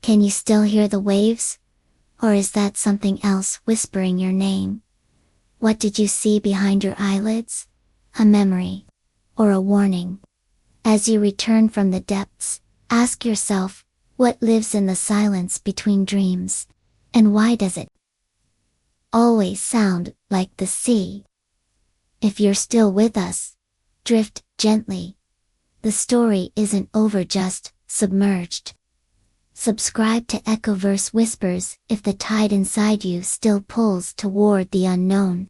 Can you still hear the waves? Or is that something else whispering your name? What did you see behind your eyelids? A memory? Or a warning? As you return from the depths, ask yourself, what lives in the silence between dreams? And why does it always sound like the sea? If you're still with us, drift gently. The story isn't over, just submerged. Subscribe to EchoVerse Whispers if the tide inside you still pulls toward the unknown.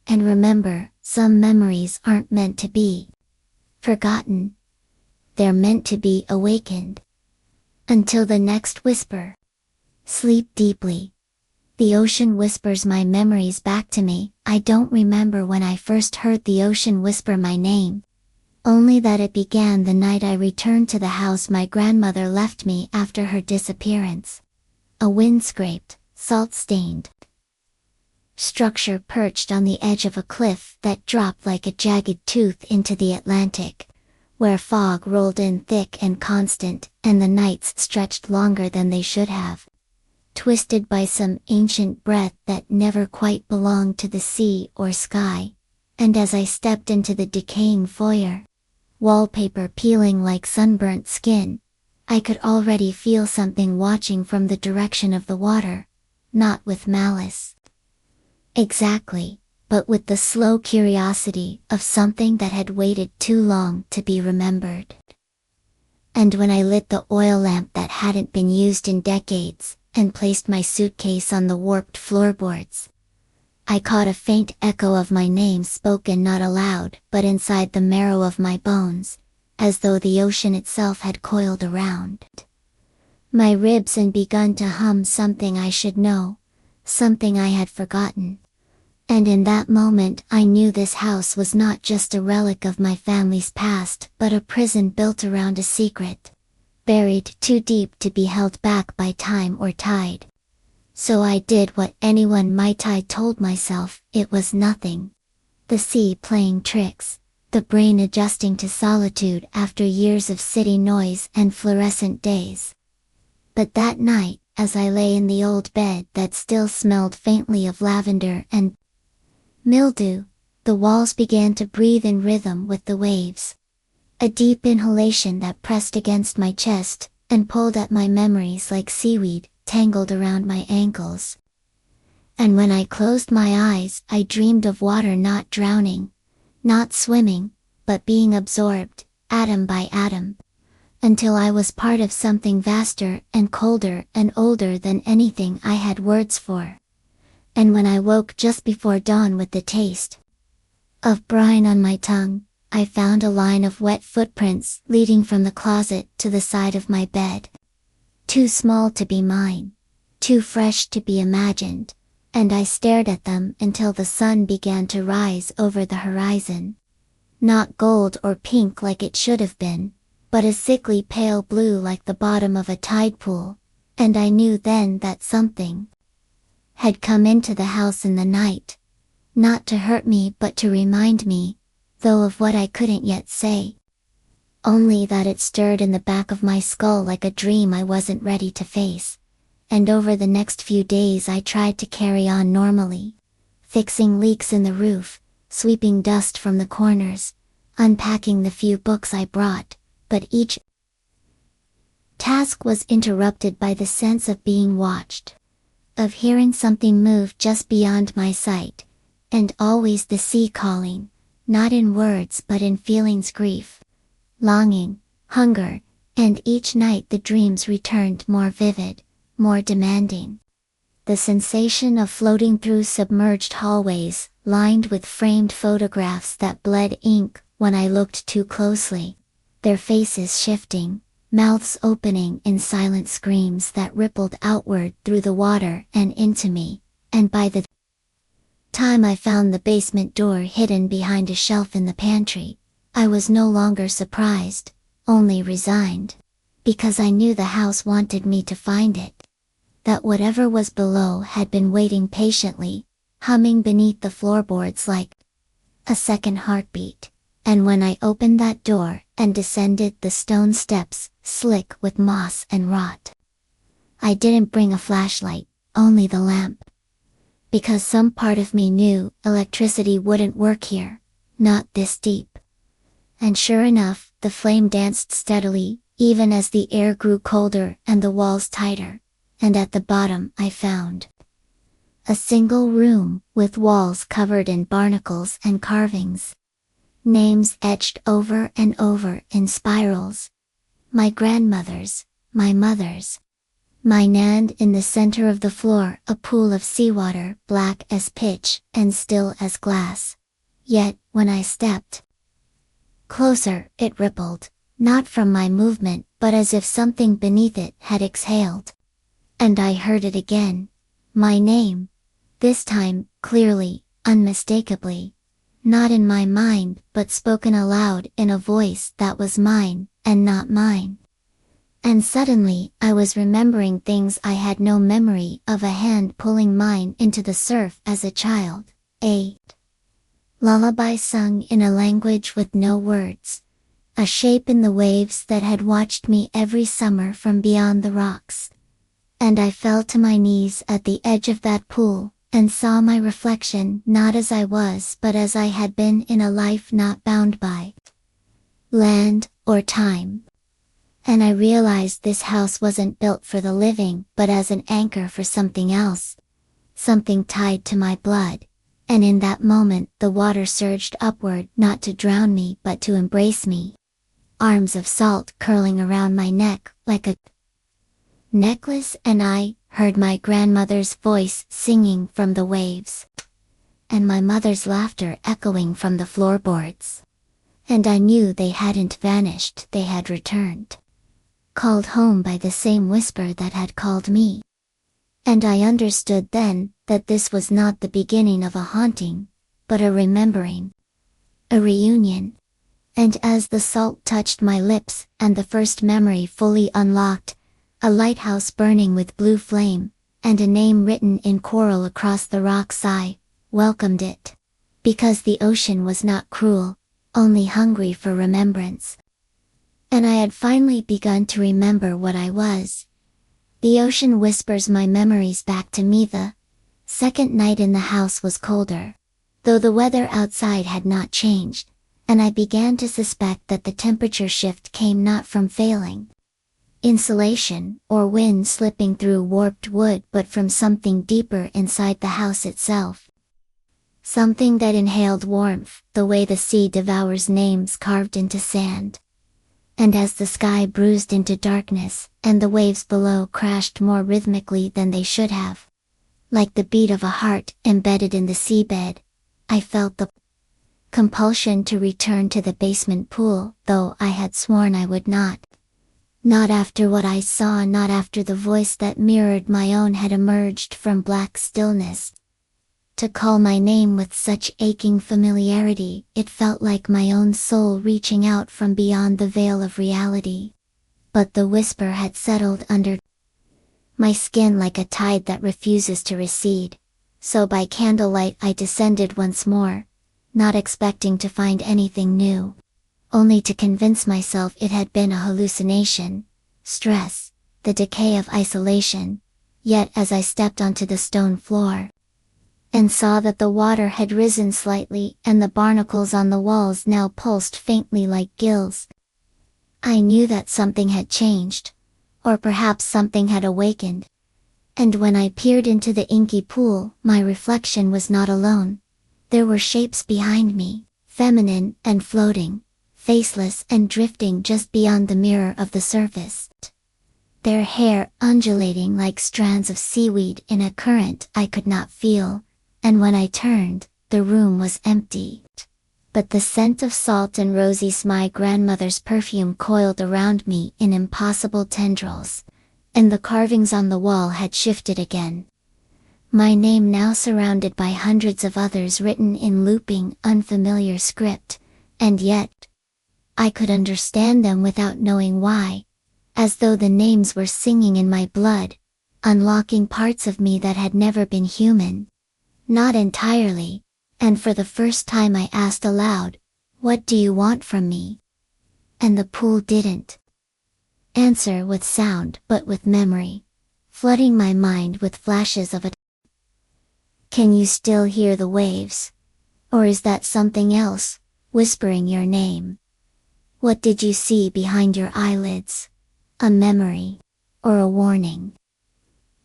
And remember, some memories aren't meant to be forgotten. They're meant to be awakened. Until the next whisper, sleep deeply. The ocean whispers my memories back to me. I don't remember when I first heard the ocean whisper my name. Only that it began the night I returned to the house my grandmother left me after her disappearance. A wind-scraped, salt-stained structure perched on the edge of a cliff that dropped like a jagged tooth into the Atlantic, where fog rolled in thick and constant, and the nights stretched longer than they should have. Twisted by some ancient breath that never quite belonged to the sea or sky. And as I stepped into the decaying foyer, wallpaper peeling like sunburnt skin, I could already feel something watching from the direction of the water, not with malice exactly, but with the slow curiosity of something that had waited too long to be remembered. And when I lit the oil lamp that hadn't been used in decades, and placed my suitcase on the warped floorboards, I caught a faint echo of my name spoken not aloud but inside the marrow of my bones, as though the ocean itself had coiled around my ribs and begun to hum something I should know, something I had forgotten. And in that moment I knew this house was not just a relic of my family's past but a prison built around a secret, buried too deep to be held back by time or tide. So I did what anyone might. I told myself it was nothing. The sea playing tricks, the brain adjusting to solitude after years of city noise and fluorescent days. But that night, as I lay in the old bed that still smelled faintly of lavender and mildew, the walls began to breathe in rhythm with the waves. A deep inhalation that pressed against my chest and pulled at my memories like seaweed tangled around my ankles. And when I closed my eyes, I dreamed of water, not drowning, not swimming, but being absorbed, atom by atom, until I was part of something vaster and colder and older than anything I had words for. And when I woke just before dawn with the taste of brine on my tongue, I found a line of wet footprints leading from the closet to the side of my bed. Too small to be mine, too fresh to be imagined, and I stared at them until the sun began to rise over the horizon. Not gold or pink like it should have been, but a sickly pale blue like the bottom of a tide pool, and I knew then that something had come into the house in the night, not to hurt me but to remind me, though of what I couldn't yet say. Only that it stirred in the back of my skull like a dream I wasn't ready to face. And over the next few days I tried to carry on normally, fixing leaks in the roof, sweeping dust from the corners, unpacking the few books I brought, but each task was interrupted by the sense of being watched, of hearing something move just beyond my sight, and always the sea calling, not in words but in feelings: grief, longing, hunger, and each night the dreams returned more vivid, more demanding. The sensation of floating through submerged hallways, lined with framed photographs that bled ink when I looked too closely, their faces shifting, mouths opening in silent screams that rippled outward through the water and into me, and by the time I found the basement door hidden behind a shelf in the pantry, I was no longer surprised, only resigned, because I knew the house wanted me to find it. That whatever was below had been waiting patiently, humming beneath the floorboards like a second heartbeat. And when I opened that door and descended the stone steps, slick with moss and rot, I didn't bring a flashlight, only the lamp. Because some part of me knew electricity wouldn't work here, not this deep. And sure enough, the flame danced steadily, even as the air grew colder and the walls tighter, and at the bottom I found a single room with walls covered in barnacles and carvings. Names etched over and over in spirals. My grandmother's, my mother's, mine, and in the center of the floor a pool of seawater, black as pitch and still as glass. Yet, when I stepped closer, it rippled, not from my movement, but as if something beneath it had exhaled. And I heard it again. My name. This time, clearly, unmistakably. Not in my mind, but spoken aloud in a voice that was mine, and not mine. And suddenly, I was remembering things I had no memory of, a hand pulling mine into the surf as a child, a lullaby sung in a language with no words, a shape in the waves that had watched me every summer from beyond the rocks. And I fell to my knees at the edge of that pool, and saw my reflection not as I was but as I had been in a life not bound by land or time. And I realized this house wasn't built for the living but as an anchor for something else. Something tied to my blood. And in that moment the water surged upward, not to drown me but to embrace me. Arms of salt curling around my neck like a necklace, and I heard my grandmother's voice singing from the waves, and my mother's laughter echoing from the floorboards. And I knew they hadn't vanished, they had returned. Called home by the same whisper that had called me. And I understood then that this was not the beginning of a haunting, but a remembering. A reunion. And as the salt touched my lips and the first memory fully unlocked, a lighthouse burning with blue flame, and a name written in coral across the rocks, I welcomed it. Because the ocean was not cruel, only hungry for remembrance. And I had finally begun to remember what I was. The ocean whispers my memories back to me. The second night in the house was colder, though the weather outside had not changed, and I began to suspect that the temperature shift came not from failing insulation or wind slipping through warped wood but from something deeper inside the house itself. Something that inhaled warmth, the way the sea devours names carved into sand. And as the sky bruised into darkness, and the waves below crashed more rhythmically than they should have, like the beat of a heart embedded in the seabed, I felt the compulsion to return to the basement pool, though I had sworn I would not. Not after what I saw, not after the voice that mirrored my own had emerged from black stillness. To call my name with such aching familiarity, it felt like my own soul reaching out from beyond the veil of reality. But the whisper had settled under my skin like a tide that refuses to recede, so by candlelight I descended once more, not expecting to find anything new. Only to convince myself it had been a hallucination, stress, the decay of isolation. Yet as I stepped onto the stone floor, and saw that the water had risen slightly and the barnacles on the walls now pulsed faintly like gills, I knew that something had changed, or perhaps something had awakened. And when I peered into the inky pool, my reflection was not alone. There were shapes behind me, feminine and floating, faceless and drifting just beyond the mirror of the surface. Their hair undulating like strands of seaweed in a current I could not feel, and when I turned, the room was empty. But the scent of salt and rosy my grandmother's perfume coiled around me in impossible tendrils, and the carvings on the wall had shifted again. My name now surrounded by hundreds of others written in looping, unfamiliar script, and yet I could understand them without knowing why, as though the names were singing in my blood, unlocking parts of me that had never been human. Not entirely, and for the first time I asked aloud, "What do you want from me?" And the pool didn't answer with sound but with memory, flooding my mind with flashes of it. Can you still hear the waves? Or is that something else, whispering your name? What did you see behind your eyelids? A memory, or a warning?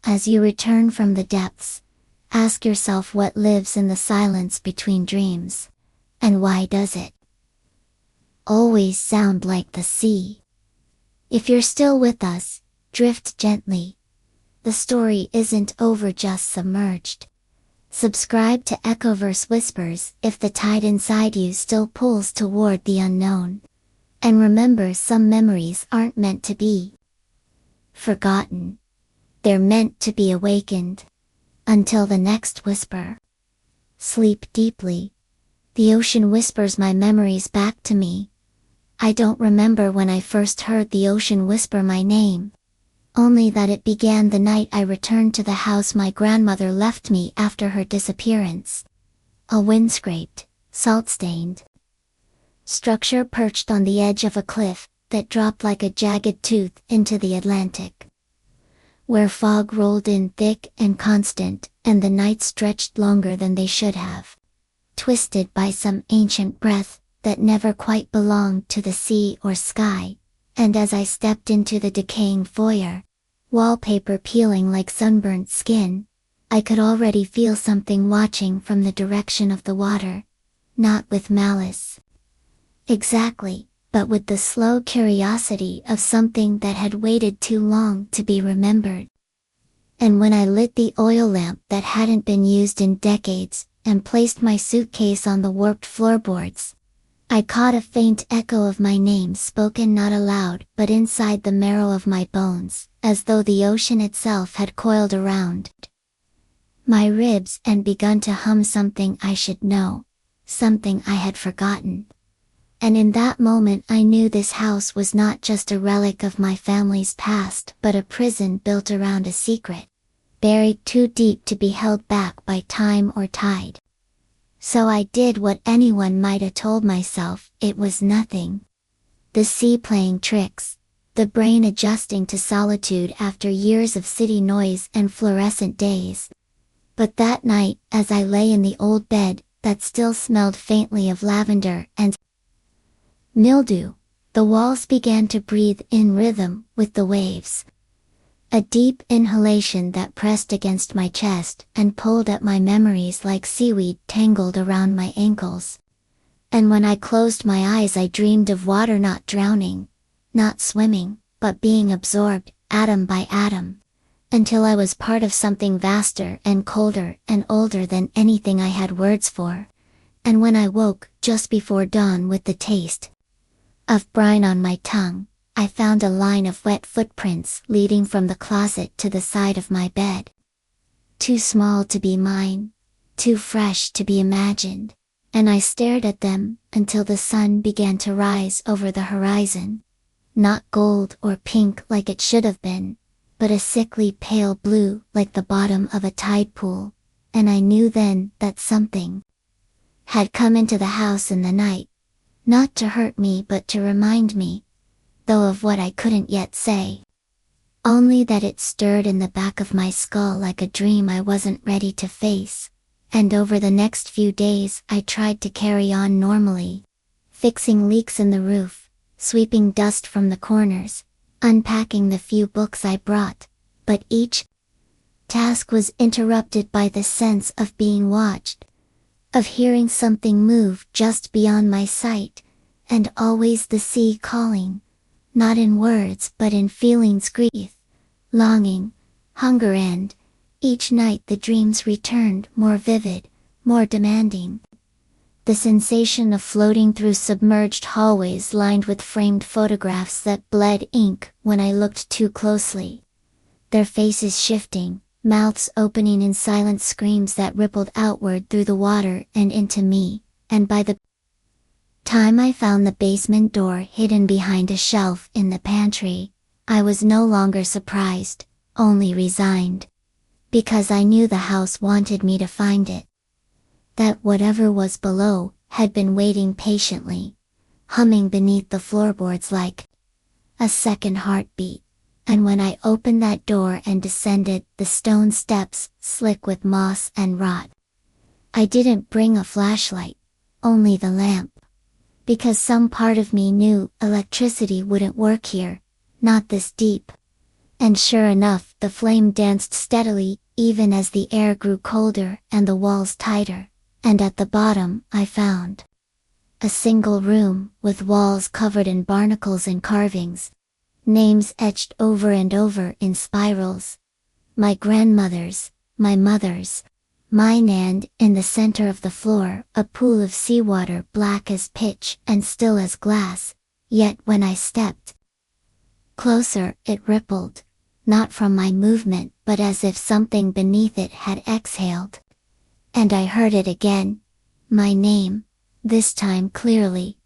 As you return from the depths, ask yourself what lives in the silence between dreams, and why does it always sound like the sea? If you're still with us, drift gently. The story isn't over, just submerged. Subscribe to EchoVerse Whispers if the tide inside you still pulls toward the unknown. And remember, some memories aren't meant to be forgotten. They're meant to be awakened. Until the next whisper, sleep deeply. The ocean whispers my memories back to me. I don't remember when I first heard the ocean whisper my name, only that it began the night I returned to the house my grandmother left me after her disappearance. A wind-scraped, salt-stained structure perched on the edge of a cliff that dropped like a jagged tooth into the Atlantic, where fog rolled in thick and constant, and the nights stretched longer than they should have, twisted by some ancient breath that never quite belonged to the sea or sky. And as I stepped into the decaying foyer, wallpaper peeling like sunburnt skin, I could already feel something watching from the direction of the water, not with malice exactly, but with the slow curiosity of something that had waited too long to be remembered. And when I lit the oil lamp that hadn't been used in decades, and placed my suitcase on the warped floorboards, I caught a faint echo of my name, spoken not aloud but inside the marrow of my bones, as though the ocean itself had coiled around my ribs and begun to hum something I should know, something I had forgotten. And in that moment I knew this house was not just a relic of my family's past, but a prison built around a secret, buried too deep to be held back by time or tide. So I did what anyone might have told myself: it was nothing. The sea playing tricks, the brain adjusting to solitude after years of city noise and fluorescent days. But that night, as I lay in the old bed, that still smelled faintly of lavender and mildew, the walls began to breathe in rhythm with the waves. A deep inhalation that pressed against my chest and pulled at my memories like seaweed tangled around my ankles. And when I closed my eyes, I dreamed of water, not drowning, not swimming, but being absorbed, atom by atom, until I was part of something vaster and colder and older than anything I had words for. And when I woke, just before dawn, with the taste of brine on my tongue, I found a line of wet footprints leading from the closet to the side of my bed. Too small to be mine, too fresh to be imagined, and I stared at them until the sun began to rise over the horizon. Not gold or pink like it should have been, but a sickly pale blue like the bottom of a tide pool, and I knew then that something had come into the house in the night, not to hurt me but to remind me, though of what I couldn't yet say. Only that it stirred in the back of my skull like a dream I wasn't ready to face. And over the next few days I tried to carry on normally, fixing leaks in the roof, sweeping dust from the corners, unpacking the few books I brought, but each task was interrupted by the sense of being watched, of hearing something move just beyond my sight, and always the sea calling, not in words but in feelings: grief, longing, hunger. And each night the dreams returned, more vivid, more demanding. The sensation of floating through submerged hallways lined with framed photographs that bled ink when I looked too closely. Their faces shifting, mouths opening in silent screams that rippled outward through the water and into me, and by the time I found the basement door hidden behind a shelf in the pantry, I was no longer surprised, only resigned. Because I knew the house wanted me to find it. That whatever was below had been waiting patiently, humming beneath the floorboards like a second heartbeat, and when I opened that door and descended the stone steps, slick with moss and rot, I didn't bring a flashlight, only the lamp. Because some part of me knew electricity wouldn't work here, not this deep. And sure enough, the flame danced steadily, even as the air grew colder and the walls tighter, and at the bottom I found a single room with walls covered in barnacles and carvings, names etched over and over in spirals. My grandmother's, my mother's, mine, and in the center of the floor, a pool of seawater black as pitch and still as glass, yet when I stepped closer it rippled, not from my movement but as if something beneath it had exhaled. And I heard it again, my name, this time clearly,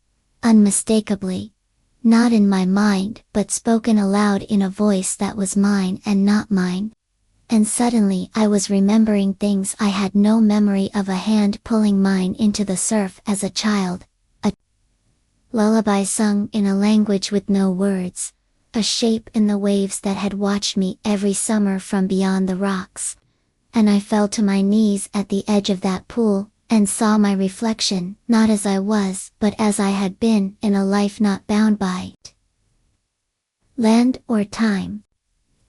unmistakably, not in my mind but spoken aloud in a voice that was mine and not mine. And suddenly I was remembering things I had no memory of: a hand pulling mine into the surf as a child, a lullaby sung in a language with no words, a shape in the waves that had watched me every summer from beyond the rocks. And I fell to my knees at the edge of that pool, and saw my reflection, not as I was, but as I had been, in a life not bound by land or time.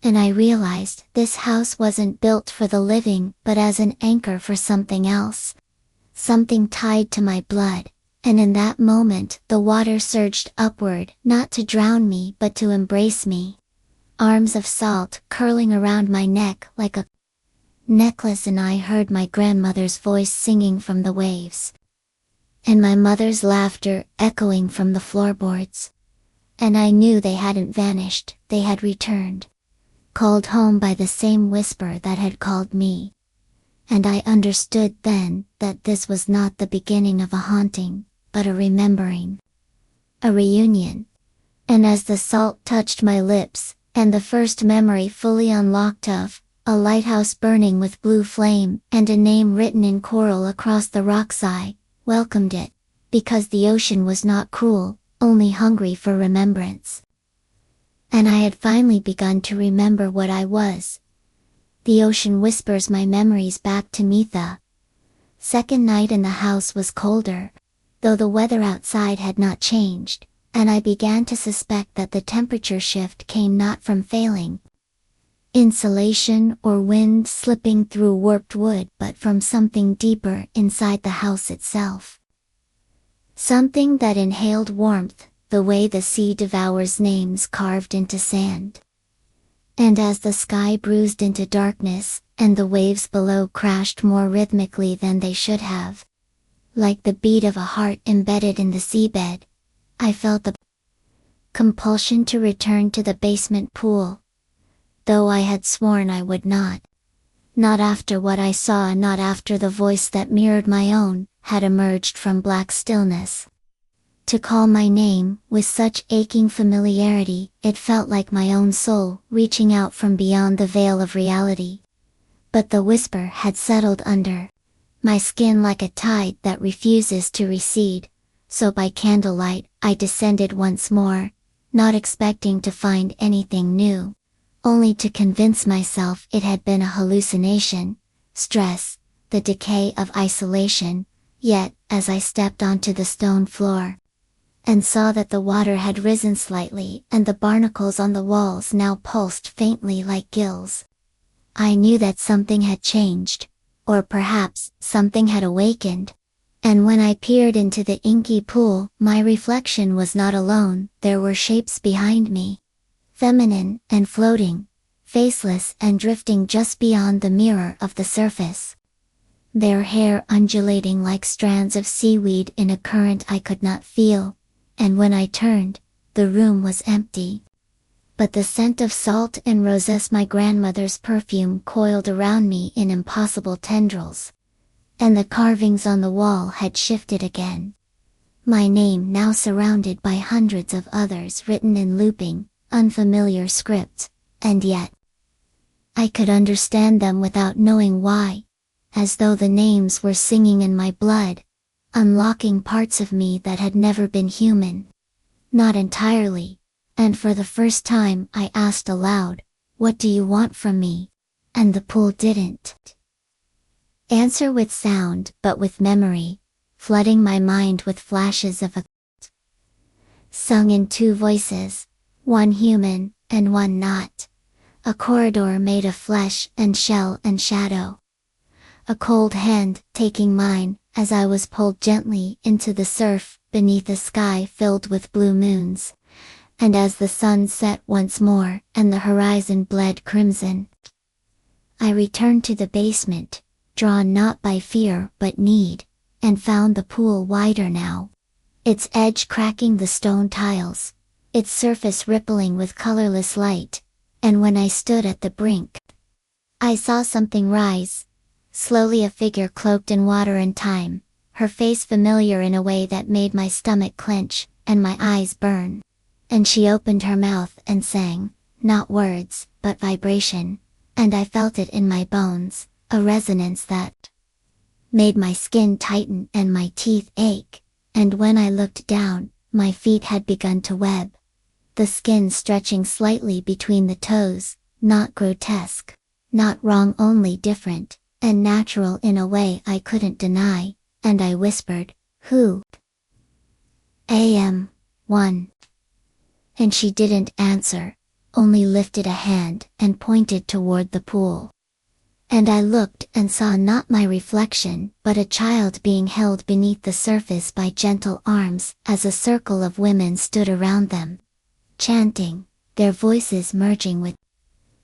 And I realized this house wasn't built for the living, but as an anchor for something else. Something tied to my blood, and in that moment the water surged upward, not to drown me but to embrace me. Arms of salt curling around my neck like a necklace, and I heard my grandmother's voice singing from the waves, and my mother's laughter echoing from the floorboards. And I knew they hadn't vanished, they had returned, called home by the same whisper that had called me. And I understood then that this was not the beginning of a haunting, but a remembering, a reunion. And as the salt touched my lips, and the first memory fully unlocked of a lighthouse burning with blue flame and a name written in coral across the rocks, I welcomed it, because the ocean was not cruel, only hungry for remembrance. And I had finally begun to remember what I was. The ocean whispers my memories back to me. The second night in the house was colder, though the weather outside had not changed, and I began to suspect that the temperature shift came not from failing insulation or wind slipping through warped wood, but from something deeper inside the house itself. Something that inhaled warmth, the way the sea devours names carved into sand. And as the sky bruised into darkness, and the waves below crashed more rhythmically than they should have, like the beat of a heart embedded in the seabed, I felt the compulsion to return to the basement pool, though I had sworn I would not. Not after what I saw, not after the voice that mirrored my own had emerged from black stillness to call my name with such aching familiarity. It felt like my own soul reaching out from beyond the veil of reality. But the whisper had settled under my skin like a tide that refuses to recede, so by candlelight I descended once more, not expecting to find anything new, only to convince myself it had been a hallucination, stress, the decay of isolation. Yet, as I stepped onto the stone floor, and saw that the water had risen slightly and the barnacles on the walls now pulsed faintly like gills, I knew that something had changed, or perhaps something had awakened. And when I peered into the inky pool, my reflection was not alone. There were shapes behind me, feminine and floating, faceless and drifting just beyond the mirror of the surface, their hair undulating like strands of seaweed in a current I could not feel. And when I turned, the room was empty. But the scent of salt and roses, my grandmother's perfume, coiled around me in impossible tendrils. And the carvings on the wall had shifted again. My name now surrounded by hundreds of others written in looping, unfamiliar script, and yet I could understand them without knowing why, as though the names were singing in my blood, unlocking parts of me that had never been human. Not entirely, and for the first time I asked aloud, "What do you want from me?" And the pool didn't answer with sound, but with memory, flooding my mind with flashes of a sung in two voices, one human, and one not. A corridor made of flesh and shell and shadow. A cold hand taking mine, as I was pulled gently into the surf, beneath a sky filled with blue moons. And as the sun set once more, and the horizon bled crimson, I returned to the basement, drawn not by fear but need, and found the pool wider now, its edge cracking the stone tiles, its surface rippling with colorless light, and when I stood at the brink, I saw something rise, slowly, a figure cloaked in water and time, her face familiar in a way that made my stomach clench, and my eyes burn. And she opened her mouth and sang, not words, but vibration, and I felt it in my bones, a resonance that made my skin tighten and my teeth ache, and when I looked down, my feet had begun to web. The skin stretching slightly between the toes, not grotesque, not wrong, only different, and natural in a way I couldn't deny, and I whispered, "Who am one?" And she didn't answer, only lifted a hand and pointed toward the pool. And I looked and saw not my reflection, but a child being held beneath the surface by gentle arms, as a circle of women stood around them, chanting, their voices merging with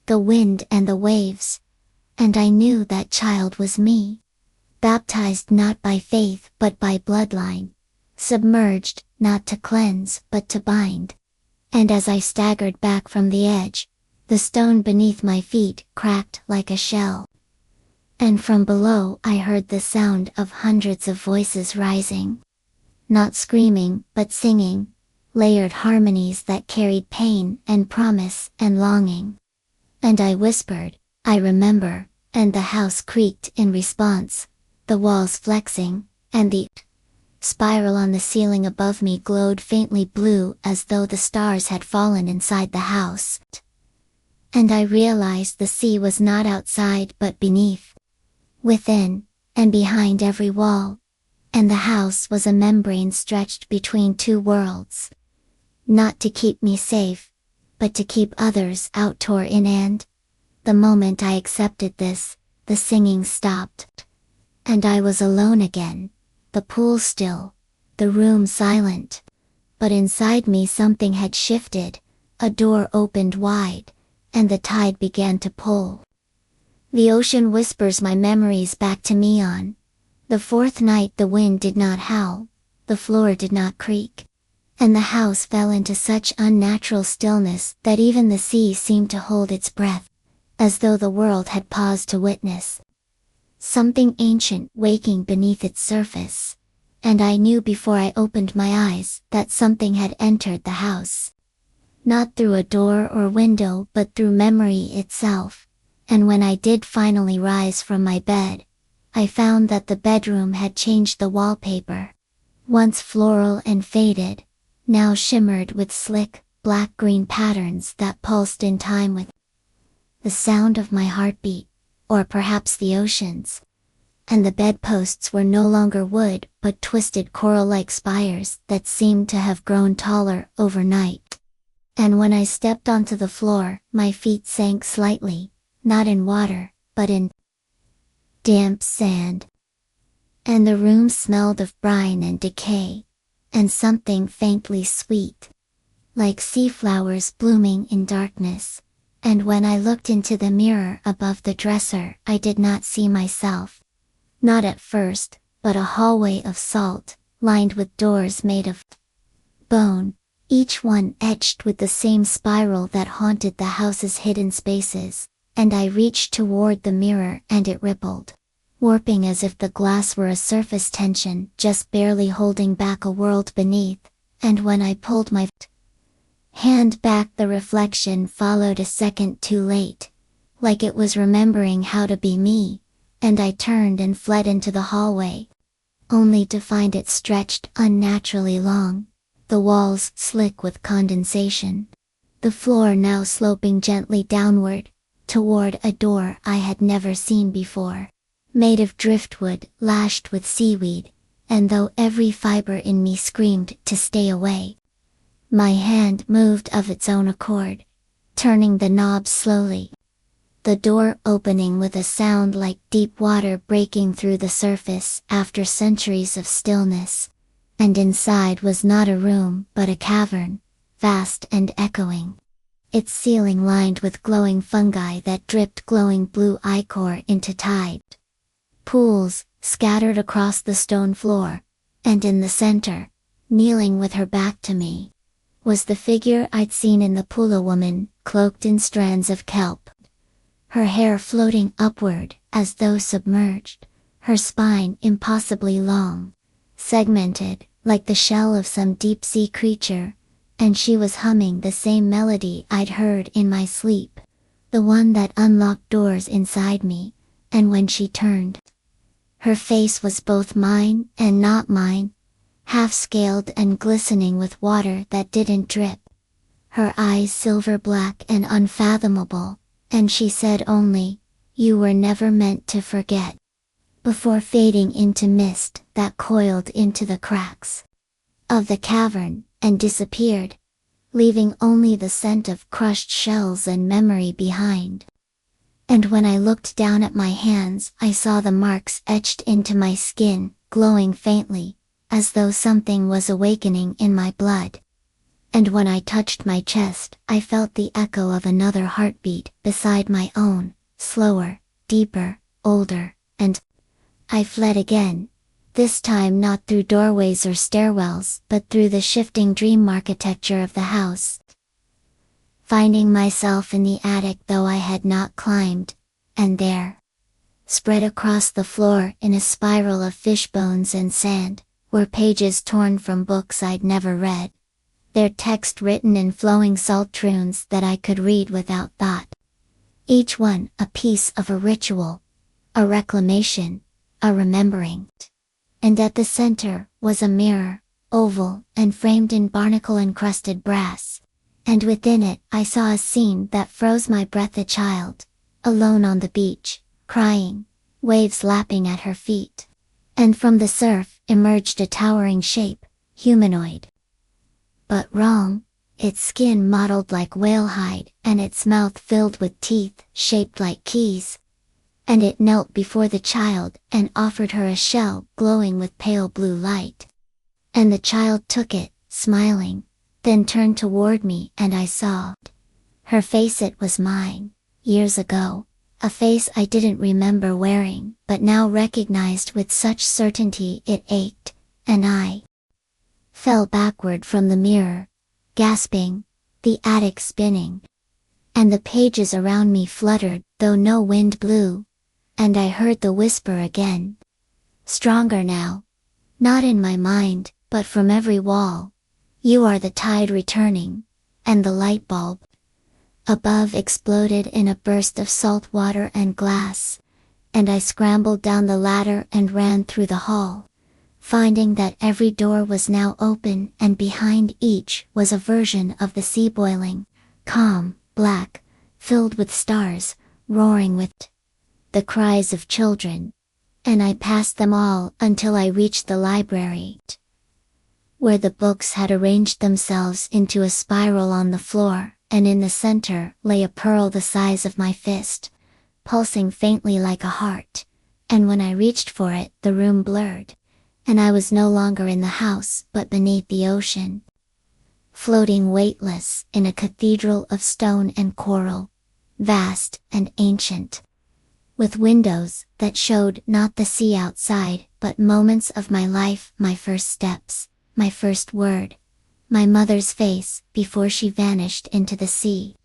the wind and the waves. And I knew that child was me, baptized not by faith but by bloodline, submerged, not to cleanse but to bind. And as I staggered back from the edge, the stone beneath my feet cracked like a shell. And from below I heard the sound of hundreds of voices rising. Not screaming, but singing, layered harmonies that carried pain and promise and longing. And I whispered, "I remember," and the house creaked in response, the walls flexing, and the spiral on the ceiling above me glowed faintly blue as though the stars had fallen inside the house. And I realized the sea was not outside but beneath, within, and behind every wall, and the house was a membrane stretched between two worlds. Not to keep me safe, but to keep others out, tore in, and the moment I accepted this, the singing stopped. And I was alone again. The pool still, the room silent. But inside me something had shifted, a door opened wide, and the tide began to pull the ocean whispers my memories back to me on. The fourth night the wind did not howl, the floor did not creak, and the house fell into such unnatural stillness that even the sea seemed to hold its breath, as though the world had paused to witness something ancient waking beneath its surface. And I knew before I opened my eyes that something had entered the house. Not through a door or window but through memory itself. And when I did finally rise from my bed, I found that the bedroom had changed the wallpaper. Once floral and faded, now shimmered with slick, black-green patterns that pulsed in time with the sound of my heartbeat, or perhaps the ocean's. And the bedposts were no longer wood but twisted coral-like spires that seemed to have grown taller overnight. And when I stepped onto the floor, my feet sank slightly, not in water, but in damp sand. And the room smelled of brine and decay, and something faintly sweet, like sea flowers blooming in darkness. And when I looked into the mirror above the dresser, I did not see myself. Not at first, but a hallway of salt, lined with doors made of bone, each one etched with the same spiral that haunted the house's hidden spaces. And I reached toward the mirror and it rippled, warping as if the glass were a surface tension just barely holding back a world beneath. And when I pulled my hand back, the reflection followed a second too late, like it was remembering how to be me. And I turned and fled into the hallway, only to find it stretched unnaturally long, the walls slick with condensation, the floor now sloping gently downward, toward a door I had never seen before. Made of driftwood, lashed with seaweed, and though every fiber in me screamed to stay away, my hand moved of its own accord, turning the knob slowly. The door opening with a sound like deep water breaking through the surface after centuries of stillness, and inside was not a room but a cavern, vast and echoing. Its ceiling lined with glowing fungi that dripped glowing blue ichor into tide pools, scattered across the stone floor, and in the center, kneeling with her back to me, was the figure I'd seen in the pool, a woman, cloaked in strands of kelp. Her hair floating upward, as though submerged, her spine impossibly long, segmented, like the shell of some deep-sea creature, and she was humming the same melody I'd heard in my sleep, the one that unlocked doors inside me, and when she turned, her face was both mine and not mine, half-scaled and glistening with water that didn't drip, her eyes silver black and unfathomable, and she said only, "You were never meant to forget," before fading into mist that coiled into the cracks of the cavern, and disappeared, leaving only the scent of crushed shells and memory behind. And when I looked down at my hands, I saw the marks etched into my skin, glowing faintly, as though something was awakening in my blood. And when I touched my chest, I felt the echo of another heartbeat beside my own, slower, deeper, older, and I fled again, this time not through doorways or stairwells but through the shifting dream architecture of the house. Finding myself in the attic though I had not climbed, and there, spread across the floor in a spiral of fish bones and sand, were pages torn from books I'd never read, their text written in flowing salt runes that I could read without thought. Each one a piece of a ritual, a reclamation, a remembering. And at the center was a mirror, oval and framed in barnacle-encrusted brass, and within it I saw a scene that froze my breath, a child, alone on the beach, crying, waves lapping at her feet. And from the surf emerged a towering shape, humanoid. But wrong, its skin mottled like whale hide and its mouth filled with teeth shaped like keys. And it knelt before the child and offered her a shell glowing with pale blue light. And the child took it, smiling, then turned toward me and I saw her face. It was mine, years ago, a face I didn't remember wearing but now recognized with such certainty it ached, and I fell backward from the mirror, gasping, the attic spinning. And the pages around me fluttered though no wind blew, and I heard the whisper again. Stronger now. Not in my mind, but from every wall. You are the tide returning, and the light bulb above exploded in a burst of salt water and glass, and I scrambled down the ladder and ran through the hall, finding that every door was now open and behind each was a version of the sea, boiling, calm, black, filled with stars, roaring with the cries of children. And I passed them all until I reached the library, where the books had arranged themselves into a spiral on the floor, and in the center lay a pearl the size of my fist, pulsing faintly like a heart. And when I reached for it, the room blurred, and I was no longer in the house but beneath the ocean, floating weightless in a cathedral of stone and coral, vast and ancient, with windows that showed not the sea outside but moments of my life, my first steps, my first word, my mother's face before she vanished into the sea.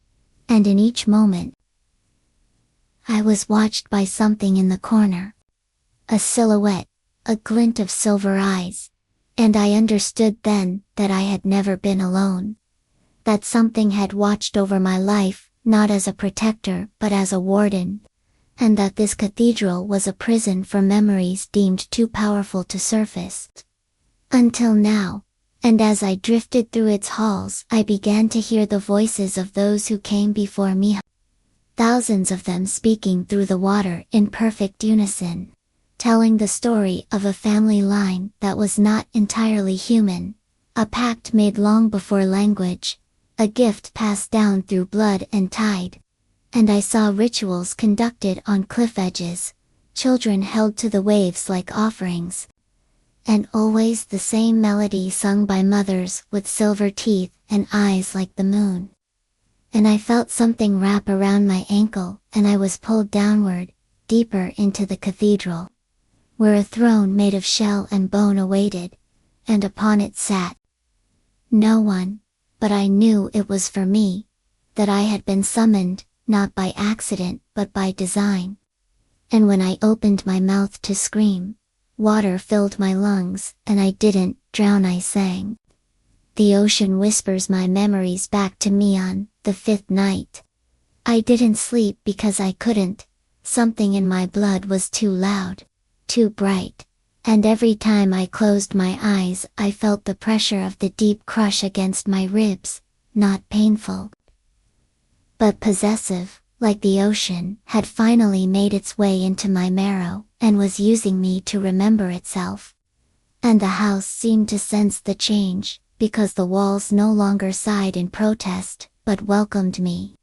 And in each moment, I was watched by something in the corner. A silhouette, a glint of silver eyes, and I understood then that I had never been alone. That something had watched over my life, not as a protector but as a warden, and that this cathedral was a prison for memories deemed too powerful to surface. Until now, And as I drifted through its halls, I began to hear the voices of those who came before me. Thousands of them speaking through the water in perfect unison, telling the story of a family line that was not entirely human, a pact made long before language, a gift passed down through blood and tide. And I saw rituals conducted on cliff edges, children held to the waves like offerings, and always the same melody sung by mothers with silver teeth and eyes like the moon. And I felt something wrap around my ankle, and I was pulled downward, deeper into the cathedral, where a throne made of shell and bone awaited, and upon it sat no one, but I knew it was for me, that I had been summoned, not by accident but by design. And when I opened my mouth to scream, water filled my lungs, and I didn't drown, I sang. The ocean whispers my memories back to me on the 5th night. I didn't sleep because I couldn't, something in my blood was too loud, too bright, and every time I closed my eyes I felt the pressure of the deep crush against my ribs, not painful, but possessive, like the ocean had finally made its way into my marrow, and was using me to remember itself. And the house seemed to sense the change, because the walls no longer sighed in protest, but welcomed me.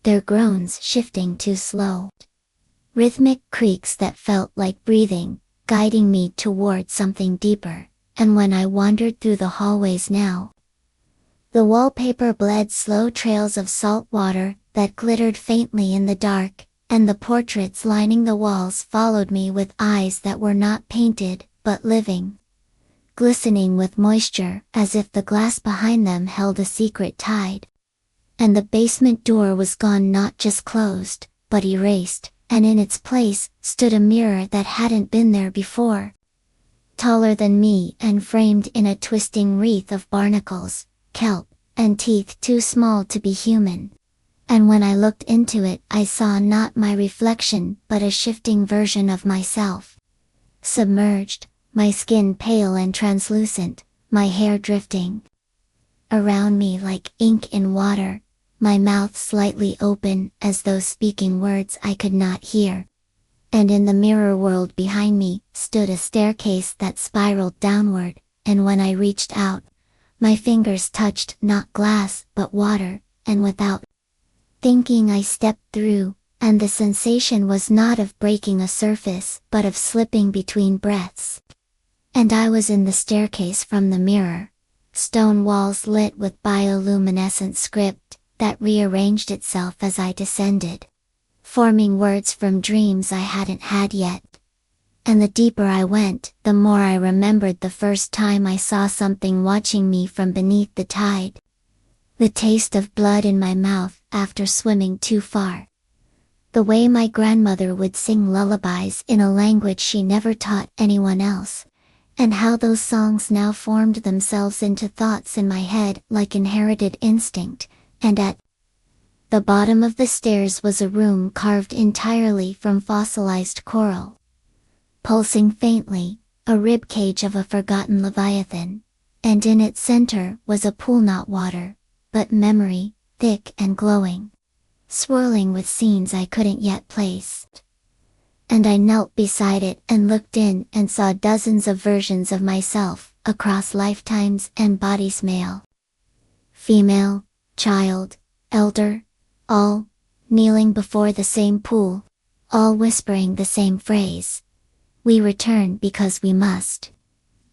Their groans shifting to slow, rhythmic creaks that felt like breathing, guiding me toward something deeper. And when I wandered through the hallways now, the wallpaper bled slow trails of salt water that glittered faintly in the dark, and the portraits lining the walls followed me with eyes that were not painted, but living, glistening with moisture as if the glass behind them held a secret tide. And the basement door was gone, not just closed, but erased, and in its place stood a mirror that hadn't been there before. Taller than me and framed in a twisting wreath of barnacles, kelp, and teeth too small to be human. And when I looked into it, I saw not my reflection but a shifting version of myself. Submerged, my skin pale and translucent, my hair drifting around me like ink in water, my mouth slightly open as though speaking words I could not hear. And in the mirror world behind me stood a staircase that spiraled downward, and when I reached out, my fingers touched not glass but water, and without thinking I stepped through, and the sensation was not of breaking a surface but of slipping between breaths. And I was in the staircase from the mirror, stone walls lit with bioluminescent script that rearranged itself as I descended, forming words from dreams I hadn't had yet. And the deeper I went, the more I remembered the first time I saw something watching me from beneath the tide. The taste of blood in my mouth after swimming too far. The way my grandmother would sing lullabies in a language she never taught anyone else, and how those songs now formed themselves into thoughts in my head like inherited instinct. And at the bottom of the stairs was a room carved entirely from fossilized coral. Pulsing faintly, a ribcage of a forgotten leviathan, and in its center was a pool, not water, but memory, thick and glowing, swirling with scenes I couldn't yet place. And I knelt beside it and looked in and saw dozens of versions of myself, across lifetimes and bodies, male, female, child, elder, all kneeling before the same pool, all whispering the same phrase. We return because we must.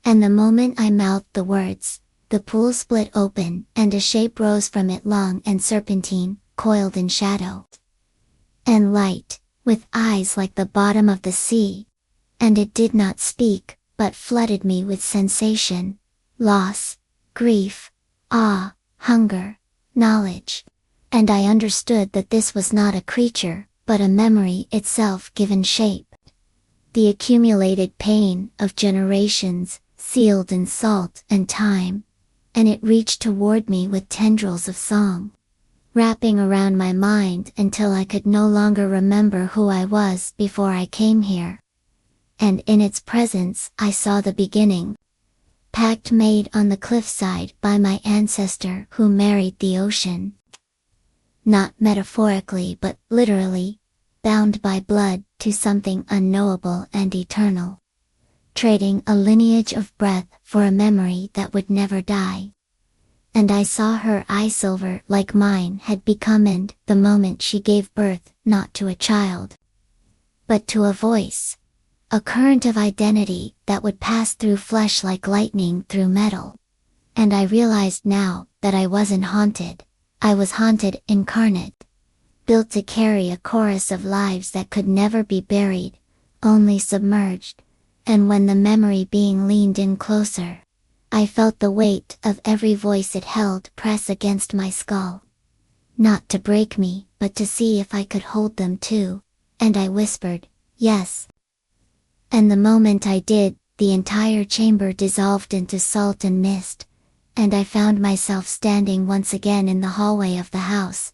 And the moment I mouthed the words, the pool split open and a shape rose from it, long and serpentine, coiled in shadow and light, with eyes like the bottom of the sea. And it did not speak, but flooded me with sensation, loss, grief, awe, hunger, knowledge. And I understood that this was not a creature, but a memory itself given shape. The accumulated pain of generations, sealed in salt and time. And it reached toward me with tendrils of song, wrapping around my mind until I could no longer remember who I was before I came here. And in its presence I saw the beginning, pact made on the cliffside by my ancestor who married the ocean. Not metaphorically but literally, bound by blood to something unknowable and eternal. Trading a lineage of breath for a memory that would never die. And I saw her eye silver like mine had become and the moment she gave birth not to a child, but to a voice. A current of identity that would pass through flesh like lightning through metal. And I realized now that I wasn't haunted. I was haunted incarnate. Built to carry a chorus of lives that could never be buried, only submerged. And when the memory being leaned in closer, I felt the weight of every voice it held press against my skull. Not to break me, but to see if I could hold them too. And I whispered, yes. And the moment I did, the entire chamber dissolved into salt and mist, and I found myself standing once again in the hallway of the house.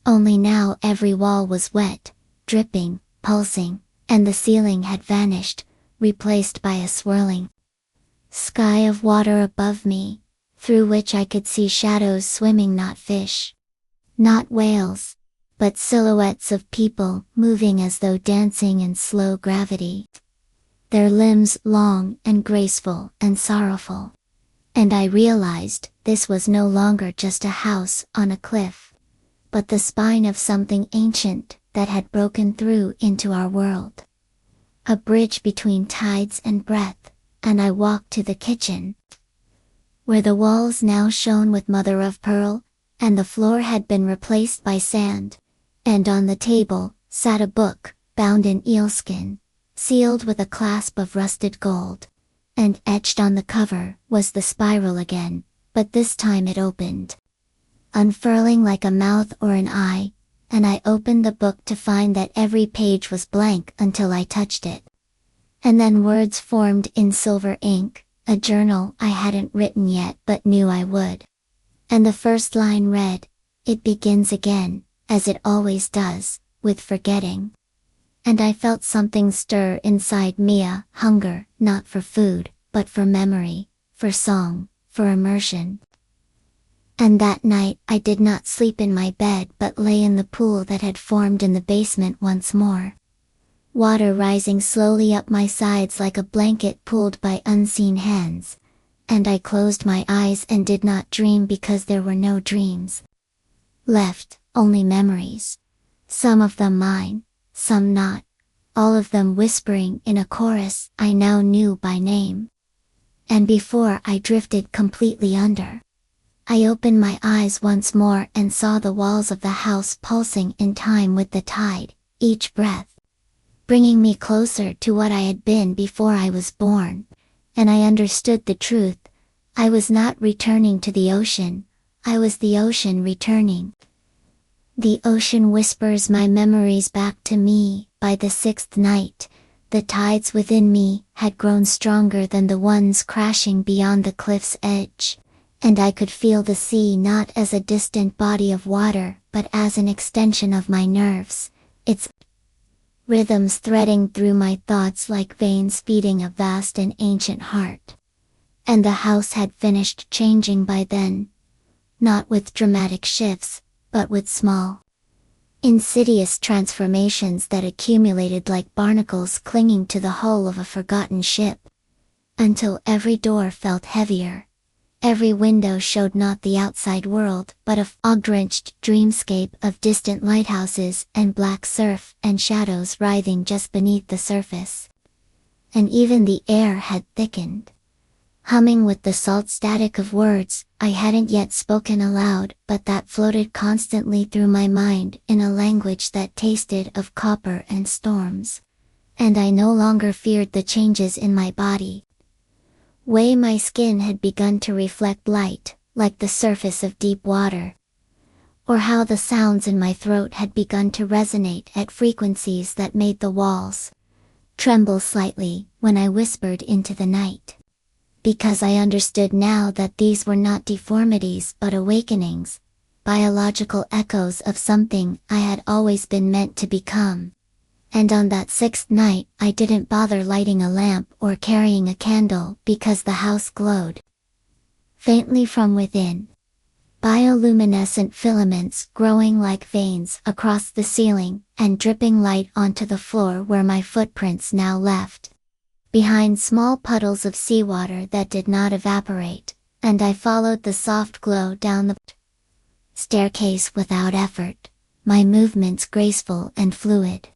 Only now every wall was wet, dripping, pulsing, and the ceiling had vanished, replaced by a swirling sky of water above me, through which I could see shadows swimming, not fish, not whales, but silhouettes of people moving as though dancing in slow gravity. Their limbs long and graceful and sorrowful. And I realized this was no longer just a house on a cliff, but the spine of something ancient that had broken through into our world. A bridge between tides and breath, and I walked to the kitchen, where the walls now shone with mother of pearl, and the floor had been replaced by sand, and on the table sat a book, bound in eelskin, sealed with a clasp of rusted gold, and etched on the cover was the spiral again, but this time it opened, unfurling like a mouth or an eye, and I opened the book to find that every page was blank until I touched it. And then words formed in silver ink, a journal I hadn't written yet but knew I would. And the first line read, "It begins again, as it always does, with forgetting." And I felt something stir inside me, a hunger, not for food, but for memory, for song, for immersion. And that night I did not sleep in my bed but lay in the pool that had formed in the basement once more. Water rising slowly up my sides like a blanket pulled by unseen hands, and I closed my eyes and did not dream because there were no dreams left, only memories. Some of them mine, some not, all of them whispering in a chorus I now knew by name. And before I drifted completely under, I opened my eyes once more and saw the walls of the house pulsing in time with the tide, each breath bringing me closer to what I had been before I was born, and I understood the truth. I was not returning to the ocean, I was the ocean returning. The ocean whispers my memories back to me. By the sixth night, the tides within me had grown stronger than the ones crashing beyond the cliff's edge, and I could feel the sea not as a distant body of water but as an extension of my nerves, its rhythms threading through my thoughts like veins feeding a vast and ancient heart. And the house had finished changing by then, not with dramatic shifts, but with small, insidious transformations that accumulated like barnacles clinging to the hull of a forgotten ship, until every door felt heavier. Every window showed not the outside world but a fog-drenched dreamscape of distant lighthouses and black surf and shadows writhing just beneath the surface. And even the air had thickened, humming with the salt static of words I hadn't yet spoken aloud but that floated constantly through my mind in a language that tasted of copper and storms. And I no longer feared the changes in my body. Way my skin had begun to reflect light, like the surface of deep water. Or how the sounds in my throat had begun to resonate at frequencies that made the walls tremble slightly when I whispered into the night. Because I understood now that these were not deformities but awakenings, biological echoes of something I had always been meant to become. And on that sixth night, I didn't bother lighting a lamp or carrying a candle because the house glowed faintly from within. Bioluminescent filaments growing like veins across the ceiling and dripping light onto the floor where my footprints now left behind small puddles of seawater that did not evaporate, and I followed the soft glow down the staircase without effort, my movements graceful and fluid.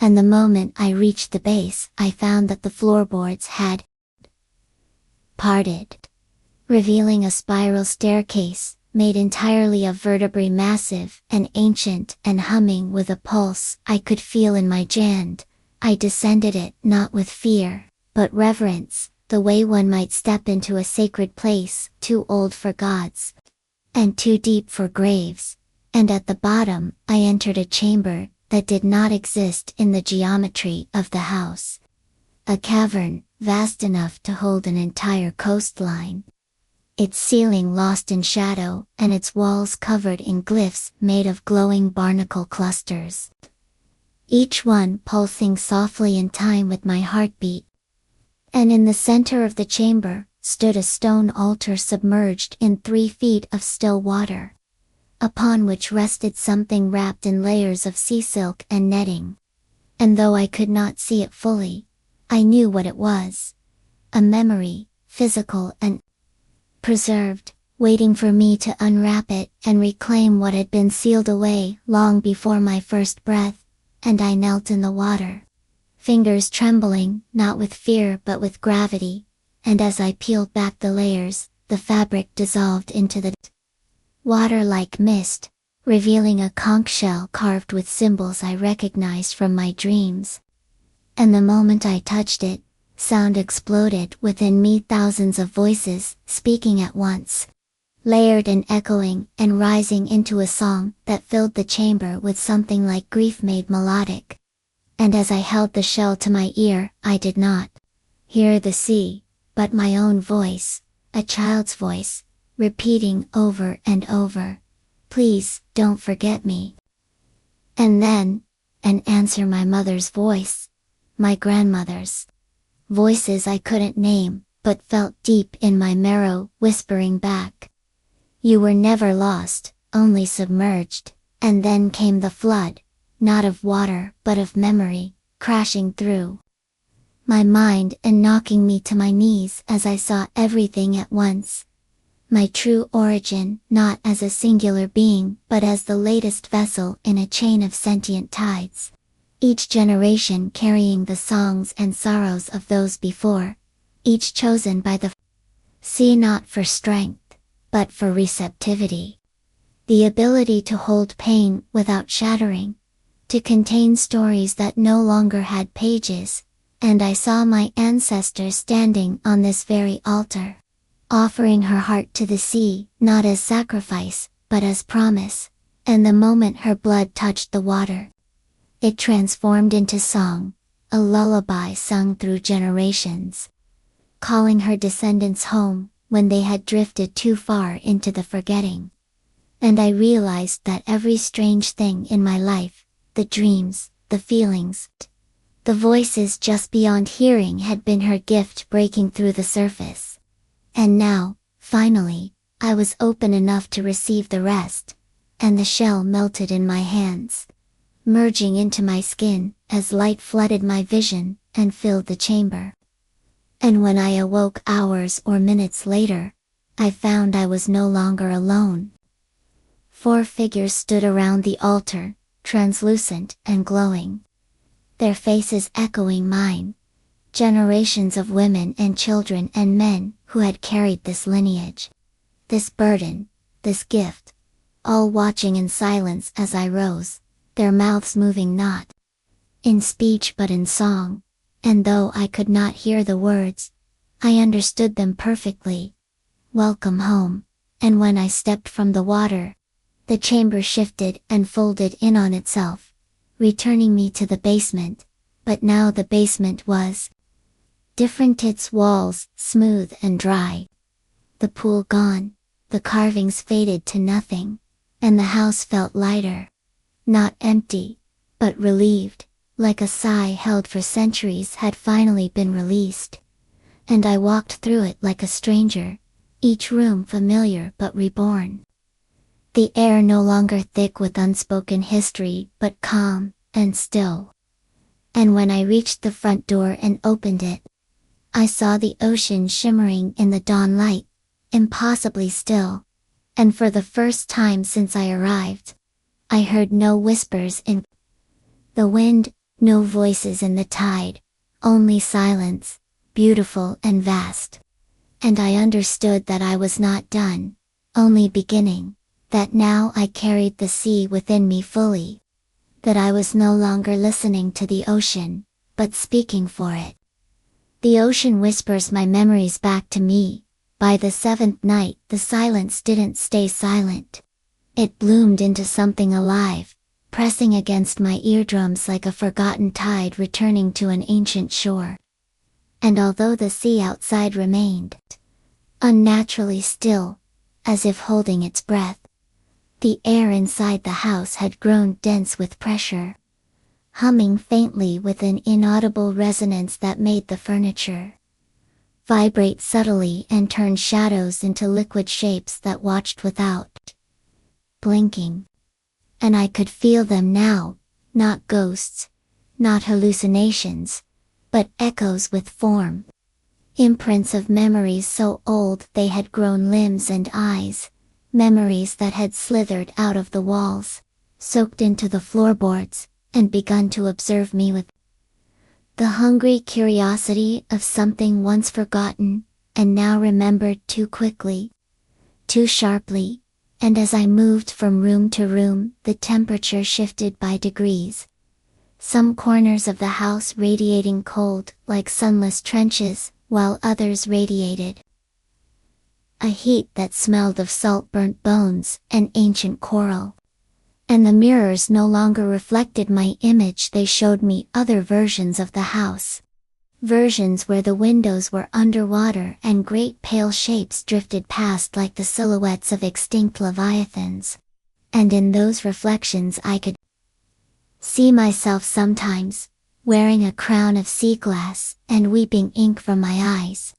And the moment I reached the base, I found that the floorboards had parted, revealing a spiral staircase, made entirely of vertebrae, massive and ancient and humming with a pulse I could feel in my jand. I descended it not with fear, but reverence, the way one might step into a sacred place, too old for gods, and too deep for graves. And at the bottom, I entered a chamber that did not exist in the geometry of the house. A cavern, vast enough to hold an entire coastline. Its ceiling lost in shadow, and its walls covered in glyphs made of glowing barnacle clusters, each one pulsing softly in time with my heartbeat. And in the center of the chamber, stood a stone altar submerged in 3 feet of still water, upon which rested something wrapped in layers of sea silk and netting. And though I could not see it fully, I knew what it was. A memory, physical and preserved, waiting for me to unwrap it and reclaim what had been sealed away long before my first breath. And I knelt in the water, fingers trembling, not with fear but with gravity, and as I peeled back the layers, the fabric dissolved into the water like mist, revealing a conch shell carved with symbols I recognized from my dreams. And the moment I touched it, sound exploded within me, thousands of voices, speaking at once, layered and echoing and rising into a song that filled the chamber with something like grief made melodic. And as I held the shell to my ear, I did not hear the sea, but my own voice, a child's voice, repeating over and over, "Please, don't forget me." And then, an answer, my mother's voice, my grandmother's. Voices I couldn't name, but felt deep in my marrow, whispering back, "You were never lost, only submerged." And then came the flood, not of water but of memory, crashing through my mind and knocking me to my knees as I saw everything at once. My true origin, not as a singular being, but as the latest vessel in a chain of sentient tides, each generation carrying the songs and sorrows of those before, each chosen by the sea not for strength, but for receptivity. The ability to hold pain without shattering, to contain stories that no longer had pages. And I saw my ancestor standing on this very altar, offering her heart to the sea, not as sacrifice, but as promise. And the moment her blood touched the water, it transformed into song, a lullaby sung through generations, calling her descendants home when they had drifted too far into the forgetting. And I realized that every strange thing in my life, the dreams, the feelings, the voices just beyond hearing, had been her gift breaking through the surface. And now, finally, I was open enough to receive the rest, and the shell melted in my hands, merging into my skin as light flooded my vision and filled the chamber. And when I awoke hours or minutes later, I found I was no longer alone. 4 figures stood around the altar, translucent and glowing, their faces echoing mine. Generations of women and children and men who had carried this lineage, this burden, this gift, all watching in silence as I rose, their mouths moving not in speech but in song. And though I could not hear the words, I understood them perfectly. Welcome home. And when I stepped from the water, the chamber shifted and folded in on itself, returning me to the basement. But now the basement was different, its walls smooth and dry, the pool gone, the carvings faded to nothing, and the house felt lighter, not empty, but relieved, like a sigh held for centuries had finally been released. And I walked through it like a stranger, each room familiar but reborn. The air no longer thick with unspoken history, but calm and still. And when I reached the front door and opened it, I saw the ocean shimmering in the dawn light, impossibly still. And for the first time since I arrived, I heard no whispers in the wind, no voices in the tide, only silence, beautiful and vast. And I understood that I was not done, only beginning, that now I carried the sea within me fully, that I was no longer listening to the ocean, but speaking for it. The ocean whispers my memories back to me. By the seventh night, the silence didn't stay silent. It bloomed into something alive, pressing against my eardrums like a forgotten tide returning to an ancient shore. And although the sea outside remained unnaturally still, as if holding its breath, the air inside the house had grown dense with pressure, humming faintly with an inaudible resonance that made the furniture vibrate subtly and turn shadows into liquid shapes that watched without blinking. And I could feel them now, not ghosts, not hallucinations, but echoes with form. Imprints of memories so old they had grown limbs and eyes, memories that had slithered out of the walls, soaked into the floorboards, and begun to observe me with the hungry curiosity of something once forgotten, and now remembered too quickly, too sharply. And as I moved from room to room, the temperature shifted by degrees. Some corners of the house radiating cold, like sunless trenches, while others radiated a heat that smelled of salt-burnt bones and ancient coral. And the mirrors no longer reflected my image, they showed me other versions of the house. Versions where the windows were underwater and great pale shapes drifted past like the silhouettes of extinct leviathans. And in those reflections I could see myself sometimes, wearing a crown of sea glass and weeping ink from my eyes,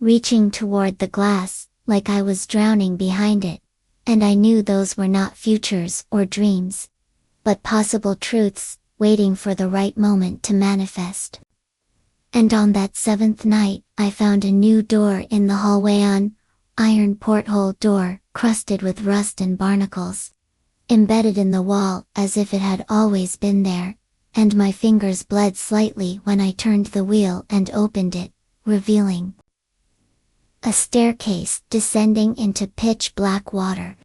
reaching toward the glass, like I was drowning behind it. And I knew those were not futures or dreams, but possible truths, waiting for the right moment to manifest. And on that seventh night, I found a new door in the hallway, an iron porthole door, crusted with rust and barnacles, embedded in the wall as if it had always been there, and my fingers bled slightly when I turned the wheel and opened it, revealing a staircase descending into pitch black water.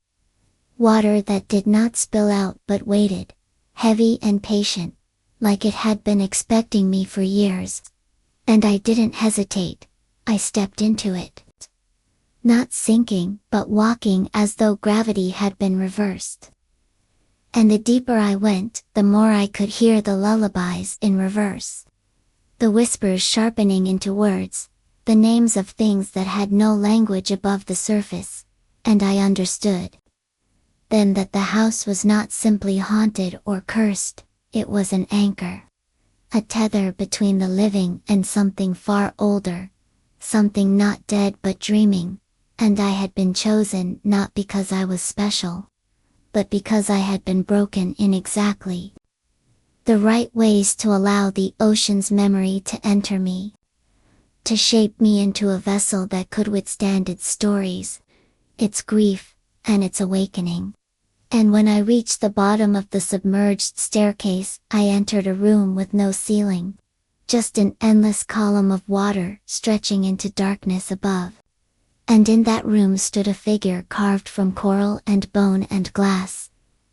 Water that did not spill out but waited, heavy and patient, like it had been expecting me for years. And I didn't hesitate, I stepped into it. Not sinking, but walking as though gravity had been reversed. And the deeper I went, the more I could hear the lullabies in reverse. The whispers sharpening into words, the names of things that had no language above the surface, and I understood then that the house was not simply haunted or cursed, it was an anchor, a tether between the living and something far older, something not dead but dreaming, and I had been chosen not because I was special, but because I had been broken in exactly the right ways to allow the ocean's memory to enter me, to shape me into a vessel that could withstand its stories, its grief, and its awakening. And when I reached the bottom of the submerged staircase, I entered a room with no ceiling, just an endless column of water stretching into darkness above. And in that room stood a figure carved from coral and bone and glass,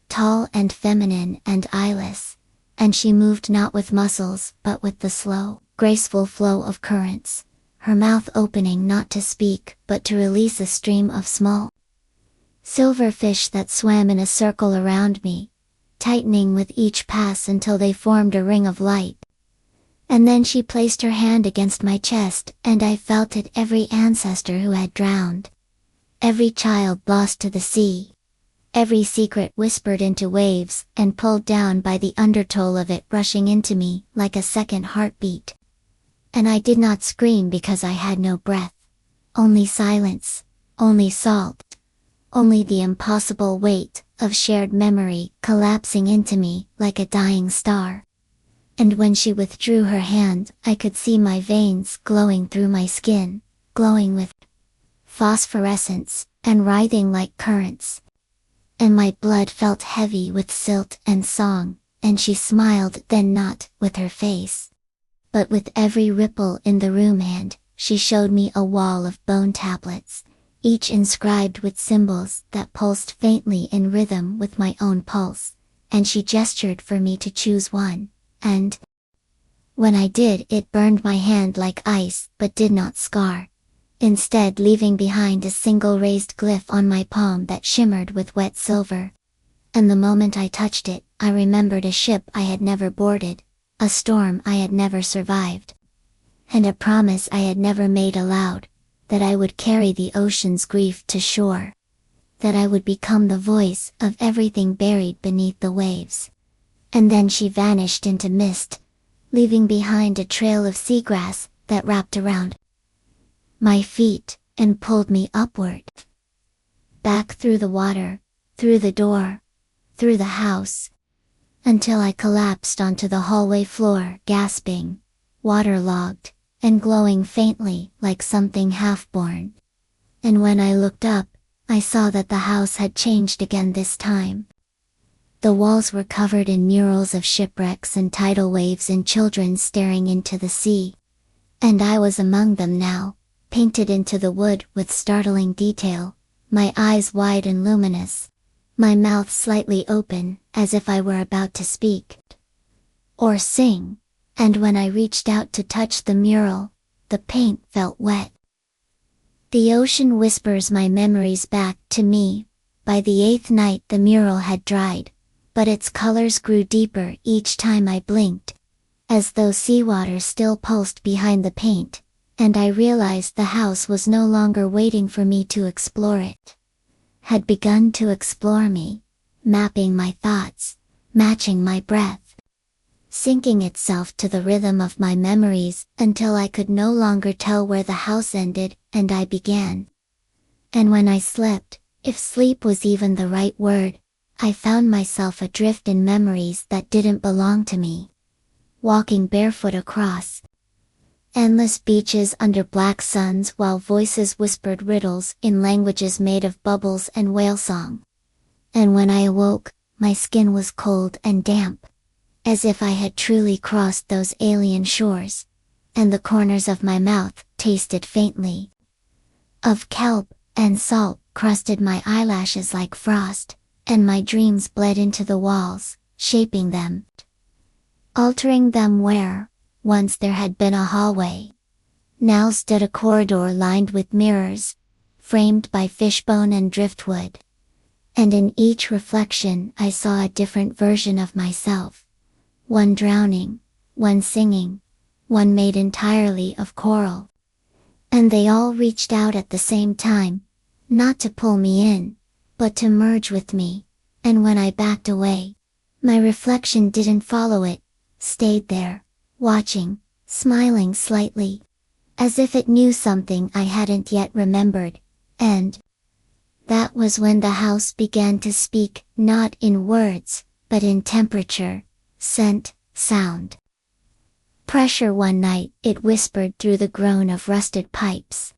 tall and feminine and eyeless, and she moved not with muscles but with the slow, graceful flow of currents, her mouth opening not to speak but to release a stream of small silver fish that swam in a circle around me, tightening with each pass until they formed a ring of light. And then she placed her hand against my chest, and I felt it, every ancestor who had drowned, every child lost to the sea, every secret whispered into waves and pulled down by the undertow of it rushing into me like a second heartbeat. And I did not scream because I had no breath. Only silence, only salt, only the impossible weight of shared memory collapsing into me like a dying star. And when she withdrew her hand, I could see my veins glowing through my skin, glowing with phosphorescence, and writhing like currents. And my blood felt heavy with silt and song, and she smiled, then not with her face, but with every ripple in the room, and she showed me a wall of bone tablets, each inscribed with symbols that pulsed faintly in rhythm with my own pulse, and she gestured for me to choose one, and when I did, it burned my hand like ice but did not scar, instead leaving behind a single raised glyph on my palm that shimmered with wet silver. And the moment I touched it, I remembered a ship I had never boarded, a storm I had never survived, and a promise I had never made aloud, that I would carry the ocean's grief to shore, that I would become the voice of everything buried beneath the waves. And then she vanished into mist, leaving behind a trail of seagrass that wrapped around my feet and pulled me upward, back through the water, through the door, through the house, until I collapsed onto the hallway floor, gasping, waterlogged, and glowing faintly like something half-born. And when I looked up, I saw that the house had changed again this time. The walls were covered in murals of shipwrecks and tidal waves and children staring into the sea. And I was among them now, painted into the wood with startling detail, my eyes wide and luminous, my mouth slightly open, as if I were about to speak or sing. And when I reached out to touch the mural, the paint felt wet. The ocean whispers my memories back to me. By the 8th night the mural had dried, but its colors grew deeper each time I blinked, as though seawater still pulsed behind the paint, and I realized the house was no longer waiting for me to explore it. Had begun to explore me, mapping my thoughts, matching my breath, syncing itself to the rhythm of my memories until I could no longer tell where the house ended and I began. And when I slept, if sleep was even the right word, I found myself adrift in memories that didn't belong to me, walking barefoot across endless beaches under black suns while voices whispered riddles in languages made of bubbles and whale song. And when I awoke, my skin was cold and damp, as if I had truly crossed those alien shores, and the corners of my mouth tasted faintly of kelp, and salt crusted my eyelashes like frost, and my dreams bled into the walls, shaping them, altering them where, once there had been a hallway, now stood a corridor lined with mirrors, framed by fishbone and driftwood. And in each reflection I saw a different version of myself. One drowning, one singing, one made entirely of coral. And they all reached out at the same time, not to pull me in, but to merge with me, and when I backed away, my reflection didn't follow it, stayed there, watching, smiling slightly, as if it knew something I hadn't yet remembered, and that was when the house began to speak, not in words, but in temperature, scent, sound. Pressure. One night, it whispered through the groan of rusted pipes,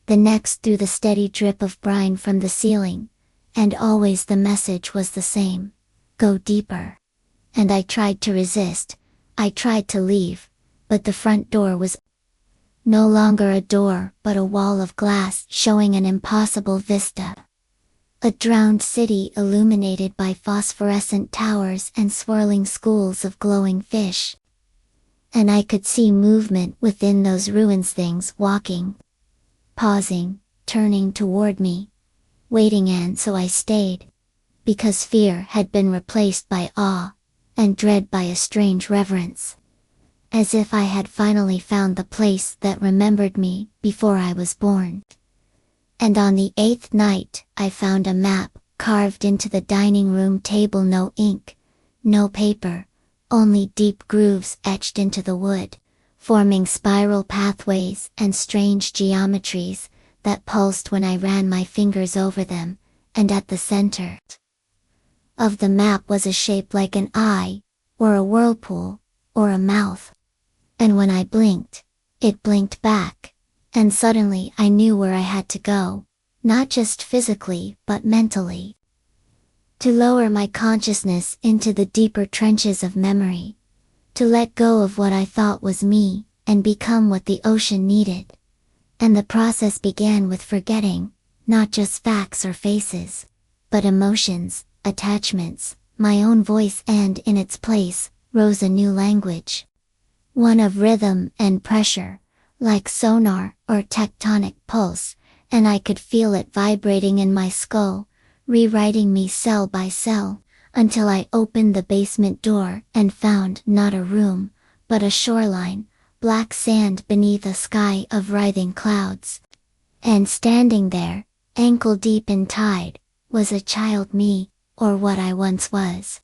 the next through the steady drip of brine from the ceiling, and always the message was the same: go deeper. And I tried to resist, I tried to leave, but the front door was no longer a door but a wall of glass showing an impossible vista. A drowned city illuminated by phosphorescent towers and swirling schools of glowing fish. And I could see movement within those ruins, things walking, pausing, turning toward me, waiting, and so I stayed, because fear had been replaced by awe, and dread by a strange reverence. As if I had finally found the place that remembered me before I was born. And on the 8th night, I found a map, carved into the dining room table. No ink, no paper, only deep grooves etched into the wood, forming spiral pathways and strange geometries that pulsed when I ran my fingers over them, and at the center of the map was a shape like an eye, or a whirlpool, or a mouth. And when I blinked, it blinked back, and suddenly I knew where I had to go, not just physically but mentally. To lower my consciousness into the deeper trenches of memory. To let go of what I thought was me, and become what the ocean needed. And the process began with forgetting, not just facts or faces, but emotions, attachments, my own voice, and in its place, rose a new language. One of rhythm and pressure, like sonar or tectonic pulse, and I could feel it vibrating in my skull, rewriting me cell by cell, until I opened the basement door and found not a room, but a shoreline, black sand beneath a sky of writhing clouds. And standing there, ankle deep in tide, was a child me, or what I once was.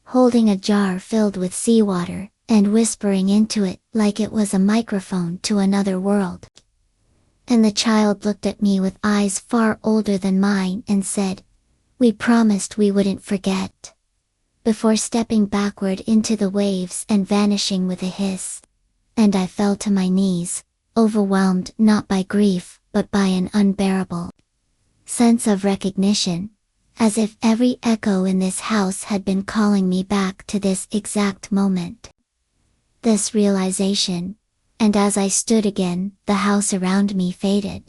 Holding a jar filled with seawater, and whispering into it like it was a microphone to another world. And the child looked at me with eyes far older than mine and said, "We promised we wouldn't forget," before stepping backward into the waves and vanishing with a hiss. And I fell to my knees, overwhelmed not by grief, but by an unbearable sense of recognition, as if every echo in this house had been calling me back to this exact moment. This realization, and as I stood again, the house around me faded,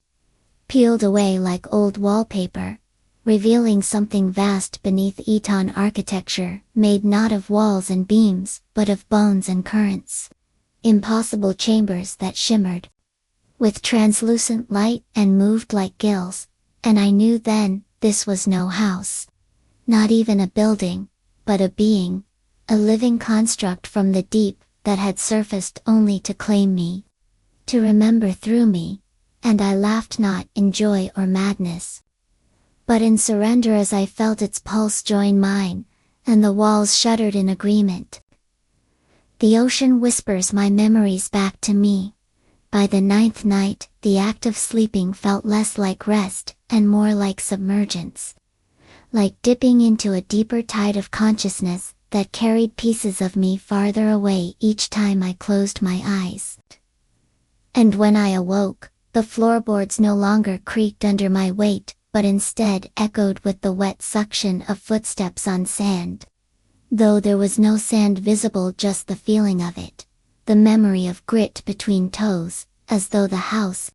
peeled away like old wallpaper, revealing something vast beneath Eton architecture, made not of walls and beams, but of bones and currents. Impossible chambers that shimmered with translucent light and moved like gills, and I knew then, this was no house. Not even a building, but a being, a living construct from the deep, that had surfaced only to claim me, to remember through me, and I laughed not in joy or madness, but in surrender as I felt its pulse join mine, and the walls shuddered in agreement. The ocean whispers my memories back to me. By the 9th night, the act of sleeping felt less like rest, and more like submergence. Like dipping into a deeper tide of consciousness, that carried pieces of me farther away each time I closed my eyes. And when I awoke, the floorboards no longer creaked under my weight, but instead echoed with the wet suction of footsteps on sand. Though there was no sand visible, just the feeling of it, the memory of grit between toes, as though the house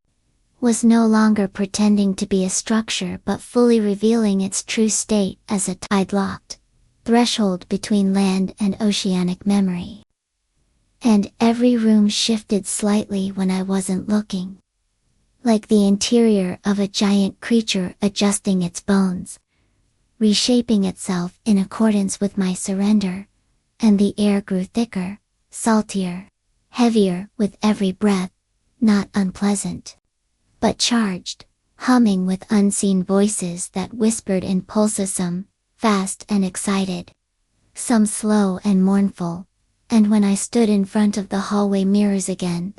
was no longer pretending to be a structure but fully revealing its true state as a tide-locked threshold between land and oceanic memory. And every room shifted slightly when I wasn't looking. Like the interior of a giant creature adjusting its bones, reshaping itself in accordance with my surrender, and the air grew thicker, saltier, heavier with every breath, not unpleasant, but charged, humming with unseen voices that whispered in pulsism, fast and excited, some slow and mournful. And when I stood in front of the hallway mirrors again,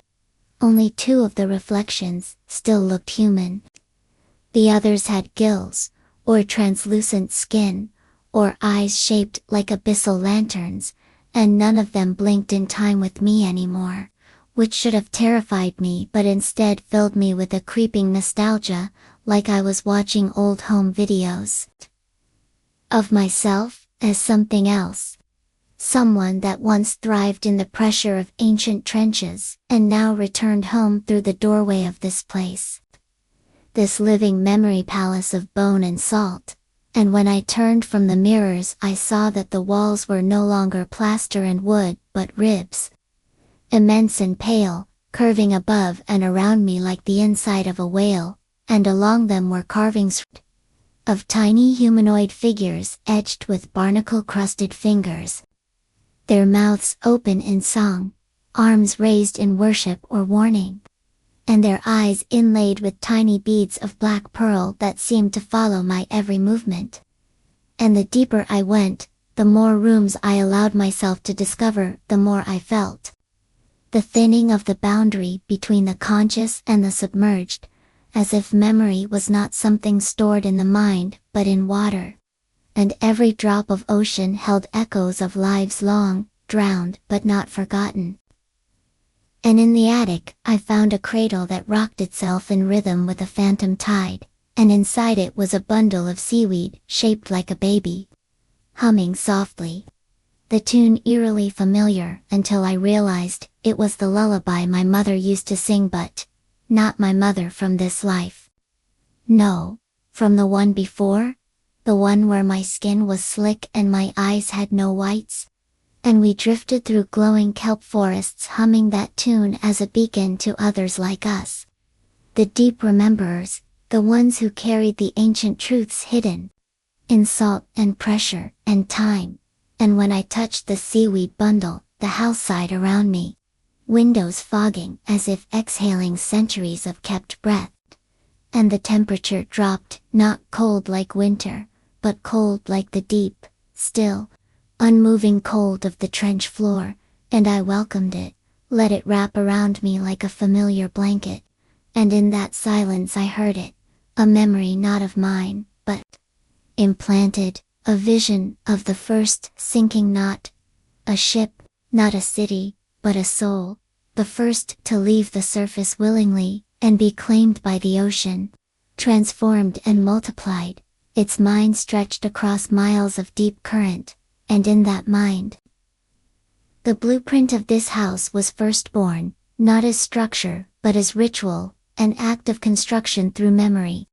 only 2 of the reflections still looked human. The others had gills, or translucent skin, or eyes shaped like abyssal lanterns, and none of them blinked in time with me anymore, which should have terrified me but instead filled me with a creeping nostalgia, like I was watching old home videos of myself as something else. Someone that once thrived in the pressure of ancient trenches, and now returned home through the doorway of this place. This living memory palace of bone and salt. And when I turned from the mirrors, I saw that the walls were no longer plaster and wood, but ribs. Immense and pale, curving above and around me like the inside of a whale, and along them were carvings of tiny humanoid figures etched with barnacle-crusted fingers. Their mouths open in song, arms raised in worship or warning, and their eyes inlaid with tiny beads of black pearl that seemed to follow my every movement. And the deeper I went, the more rooms I allowed myself to discover, the more I felt the thinning of the boundary between the conscious and the submerged, as if memory was not something stored in the mind, but in water. And every drop of ocean held echoes of lives long drowned but not forgotten. And in the attic, I found a cradle that rocked itself in rhythm with a phantom tide, and inside it was a bundle of seaweed, shaped like a baby, humming softly. The tune eerily familiar until I realized it was the lullaby my mother used to sing, but not my mother from this life. No, from the one before, the one where my skin was slick and my eyes had no whites. And we drifted through glowing kelp forests humming that tune as a beacon to others like us. The deep rememberers, the ones who carried the ancient truths hidden in salt and pressure and time. And when I touched the seaweed bundle, the house sighed around me, windows fogging as if exhaling centuries of kept breath. And the temperature dropped, not cold like winter, but cold like the deep, still, unmoving cold of the trench floor, and I welcomed it, let it wrap around me like a familiar blanket. And in that silence I heard it, a memory not of mine, but implanted, a vision of the first sinking, not a ship, not a city, but a soul, the first to leave the surface willingly, and be claimed by the ocean, transformed and multiplied, its mind stretched across miles of deep current, and in that mind, the blueprint of this house was first born, not as structure, but as ritual, an act of construction through memory.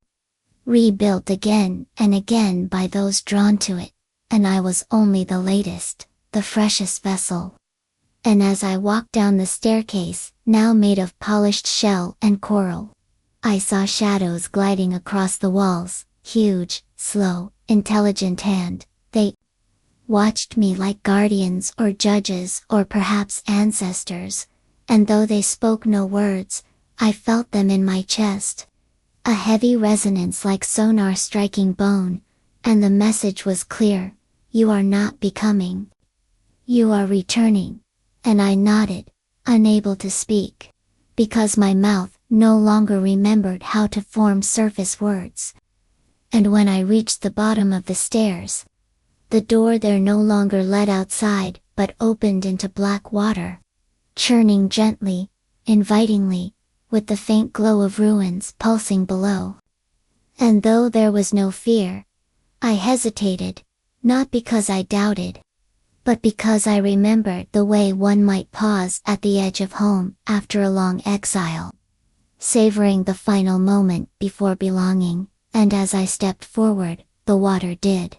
Rebuilt again and again by those drawn to it, and I was only the latest, the freshest vessel. And as I walked down the staircase, now made of polished shell and coral, I saw shadows gliding across the walls, huge, slow, intelligent, and they watched me like guardians or judges or perhaps ancestors, and though they spoke no words, I felt them in my chest. A heavy resonance like sonar striking bone, and the message was clear: you are not becoming. You are returning. And I nodded, unable to speak, because my mouth no longer remembered how to form surface words. And when I reached the bottom of the stairs, the door there no longer led outside, but opened into black water, churning gently, invitingly, with the faint glow of ruins pulsing below. And though there was no fear, I hesitated, not because I doubted, but because I remembered the way one might pause at the edge of home after a long exile, savoring the final moment before belonging. And as I stepped forward, the water did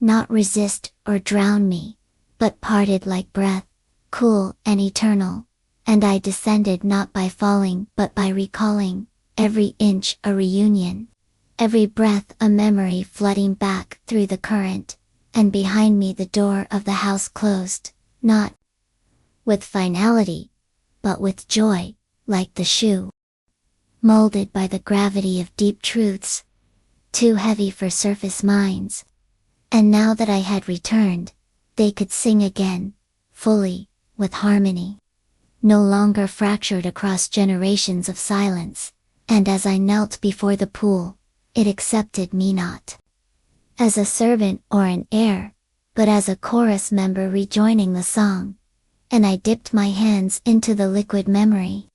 not resist or drown me, but parted like breath, cool and eternal. And I descended not by falling but by recalling, every inch a reunion, every breath a memory flooding back through the current, and behind me the door of the house closed, not with finality, but with joy, like the shoe molded by the gravity of deep truths, too heavy for surface minds. And now that I had returned, they could sing again, fully, with harmony, no longer fractured across generations of silence. And as I knelt before the pool, it accepted me not as a servant or an heir, but as a chorus member rejoining the song. And I dipped my hands into the liquid memory,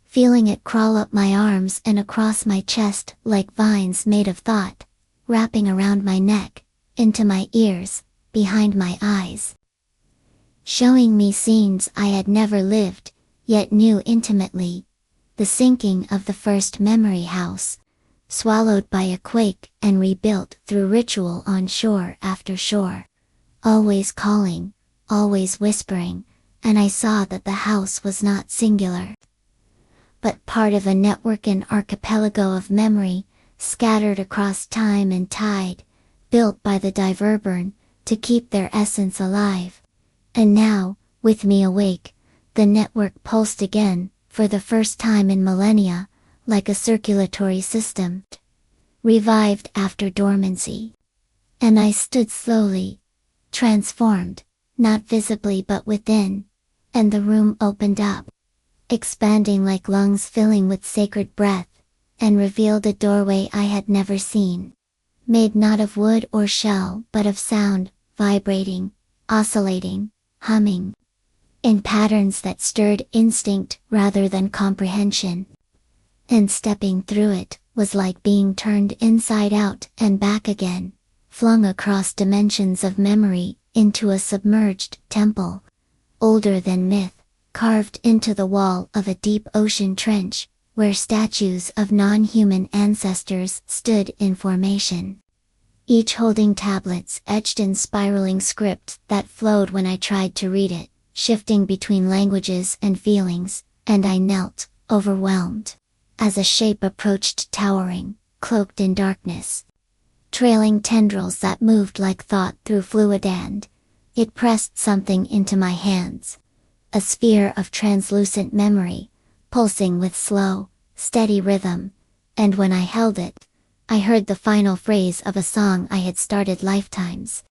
feeling it crawl up my arms and across my chest like vines made of thought, wrapping around my neck, into my ears, behind my eyes, showing me scenes I had never lived, yet knew intimately. The sinking of the first memory house, swallowed by a quake and rebuilt through ritual on shore after shore, always calling, always whispering, and I saw that the house was not singular, but part of a network, an archipelago of memory, scattered across time and tide, built by the diverburn, to keep their essence alive. And now, with me awake, the network pulsed again, for the first time in millennia, like a circulatory system, revived after dormancy. And I stood slowly, transformed, not visibly but within, and the room opened up, expanding like lungs filling with sacred breath, and revealed a doorway I had never seen. Made not of wood or shell but of sound, vibrating, oscillating, humming, in patterns that stirred instinct rather than comprehension. And stepping through it was like being turned inside out and back again, flung across dimensions of memory, into a submerged temple, older than myth, carved into the wall of a deep ocean trench, where statues of non-human ancestors stood in formation, each holding tablets etched in spiraling script that flowed when I tried to read it, shifting between languages and feelings, and I knelt, overwhelmed, as a shape approached towering, cloaked in darkness, trailing tendrils that moved like thought through fluid, and it pressed something into my hands, a sphere of translucent memory, pulsing with slow, steady rhythm, and when I held it, I heard the final phrase of a song I had started lifetimes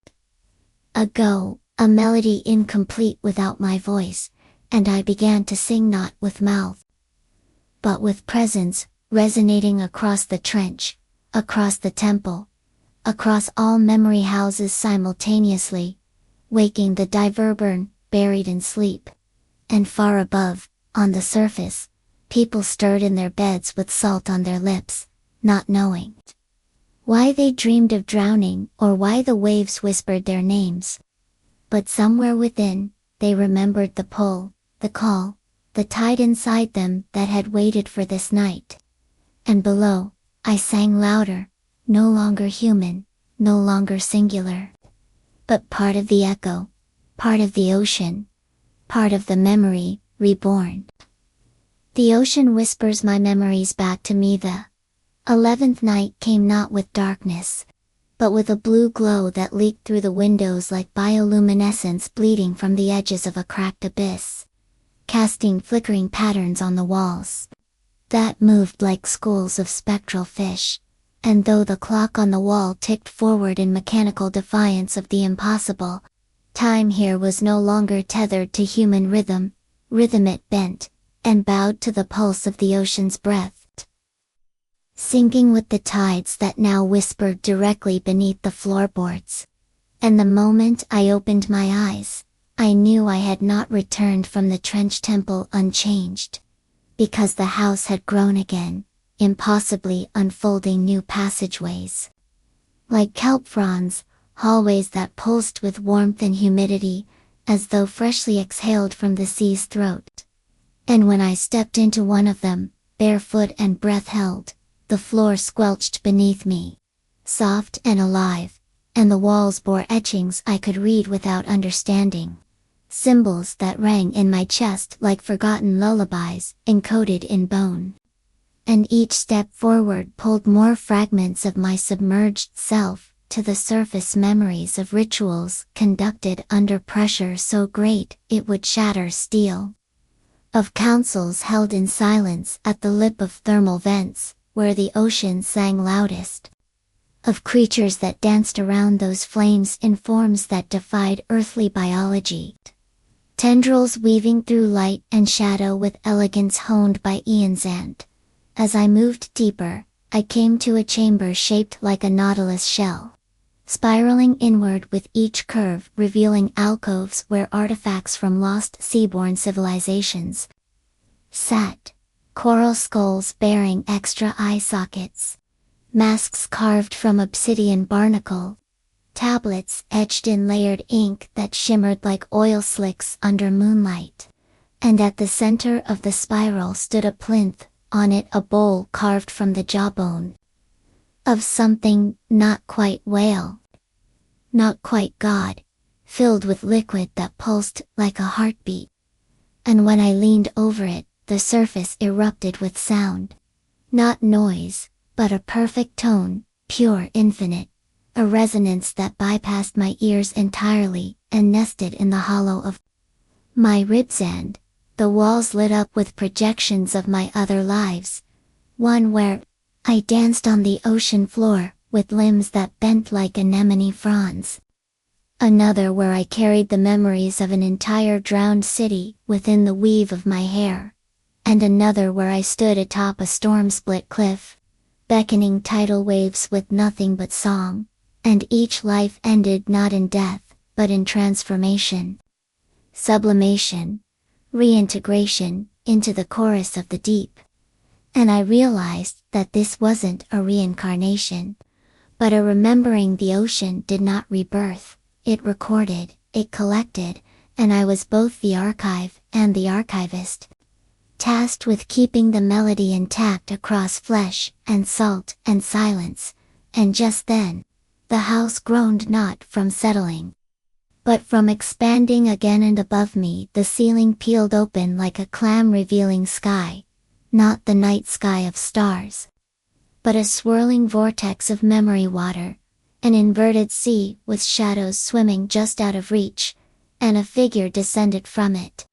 ago, a melody incomplete without my voice, and I began to sing not with mouth, but with presence, resonating across the trench, across the temple, across all memory houses simultaneously, waking the diverburn, buried in sleep. And far above, on the surface, people stirred in their beds with salt on their lips, not knowing why they dreamed of drowning or why the waves whispered their names. But somewhere within, they remembered the pull, the call, the tide inside them that had waited for this night. And below, I sang louder, no longer human, no longer singular, but part of the echo, part of the ocean, part of the memory, reborn. The ocean whispers my memories back to me. The 11th night came not with darkness, but with a blue glow that leaked through the windows like bioluminescence bleeding from the edges of a cracked abyss, casting flickering patterns on the walls that moved like schools of spectral fish. And though the clock on the wall ticked forward in mechanical defiance of the impossible, time here was no longer tethered to human rhythm, rhythm it bent, and bowed to the pulse of the ocean's breath, sinking with the tides that now whispered directly beneath the floorboards. And the moment I opened my eyes, I knew I had not returned from the trench temple unchanged, because the house had grown again, impossibly unfolding new passageways, like kelp fronds, hallways that pulsed with warmth and humidity, as though freshly exhaled from the sea's throat. And when I stepped into one of them, barefoot and breath held, the floor squelched beneath me, soft and alive, and the walls bore etchings I could read without understanding, symbols that rang in my chest like forgotten lullabies, encoded in bone. And each step forward pulled more fragments of my submerged self to the surface, memories of rituals conducted under pressure so great it would shatter steel, of councils held in silence at the lip of thermal vents, where the ocean sang loudest, of creatures that danced around those flames in forms that defied earthly biology, tendrils weaving through light and shadow with elegance honed by eons. And as I moved deeper, I came to a chamber shaped like a nautilus shell, spiraling inward with each curve, revealing alcoves where artifacts from lost seaborne civilizations sat, coral skulls bearing extra eye sockets, masks carved from obsidian barnacle, tablets etched in layered ink that shimmered like oil slicks under moonlight. And at the center of the spiral stood a plinth, on it a bowl carved from the jawbone of something not quite whale, not quite God, filled with liquid that pulsed like a heartbeat. And when I leaned over it, the surface erupted with sound. Not noise, but a perfect tone, pure, infinite, a resonance that bypassed my ears entirely, and nested in the hollow of my ribs, and the walls lit up with projections of my other lives, one where I danced on the ocean floor, with limbs that bent like anemone fronds. Another where I carried the memories of an entire drowned city within the weave of my hair. And another where I stood atop a storm-split cliff, beckoning tidal waves with nothing but song, and each life ended not in death, but in transformation. Sublimation, reintegration, into the chorus of the deep. And I realized that this wasn't a reincarnation, but a remembering. The ocean did not rebirth, it recorded, it collected, and I was both the archive and the archivist, tasked with keeping the melody intact across flesh and salt and silence. And just then, the house groaned, not from settling, but from expanding again, and above me the ceiling peeled open like a clam revealing sky, not the night sky of stars, but a swirling vortex of memory water, an inverted sea with shadows swimming just out of reach, and a figure descended from it.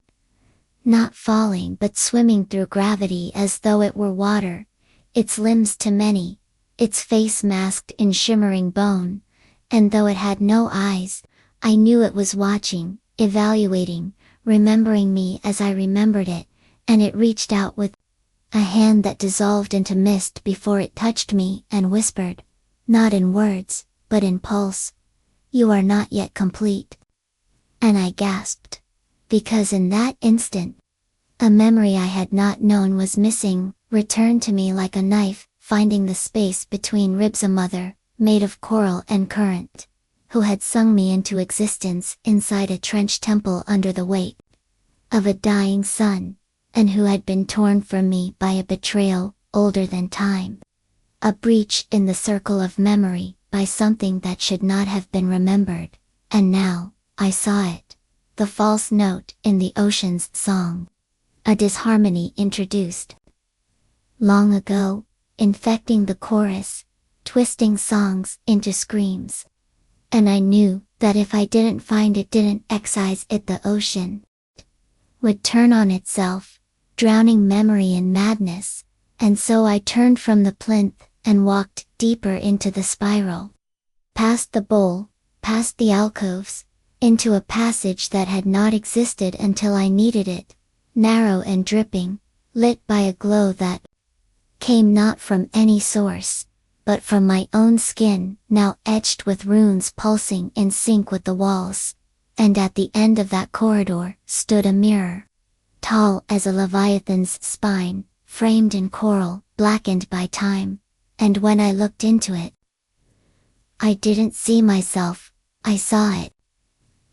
Not falling but swimming through gravity as though it were water, its limbs too many, its face masked in shimmering bone, and though it had no eyes, I knew it was watching, evaluating, remembering me as I remembered it, and it reached out with a hand that dissolved into mist before it touched me and whispered, not in words, but in pulse, "You are not yet complete." And I gasped, because in that instant, a memory I had not known was missing, returned to me like a knife, finding the space between ribs. A mother, made of coral and current, who had sung me into existence inside a trench temple under the weight of a dying son, and who had been torn from me by a betrayal older than time. A breach in the circle of memory, by something that should not have been remembered, and now, I saw it. The false note in the ocean's song. A disharmony introduced long ago, infecting the chorus, twisting songs into screams. And I knew that if I didn't find it, didn't excise it, the ocean would turn on itself, drowning memory in madness. And so I turned from the plinth and walked deeper into the spiral, past the bowl, past the alcoves, into a passage that had not existed until I needed it, narrow and dripping, lit by a glow that came not from any source, but from my own skin, now etched with runes pulsing in sync with the walls. And at the end of that corridor stood a mirror, tall as a leviathan's spine, framed in coral, blackened by time. And when I looked into it, I didn't see myself, I saw it.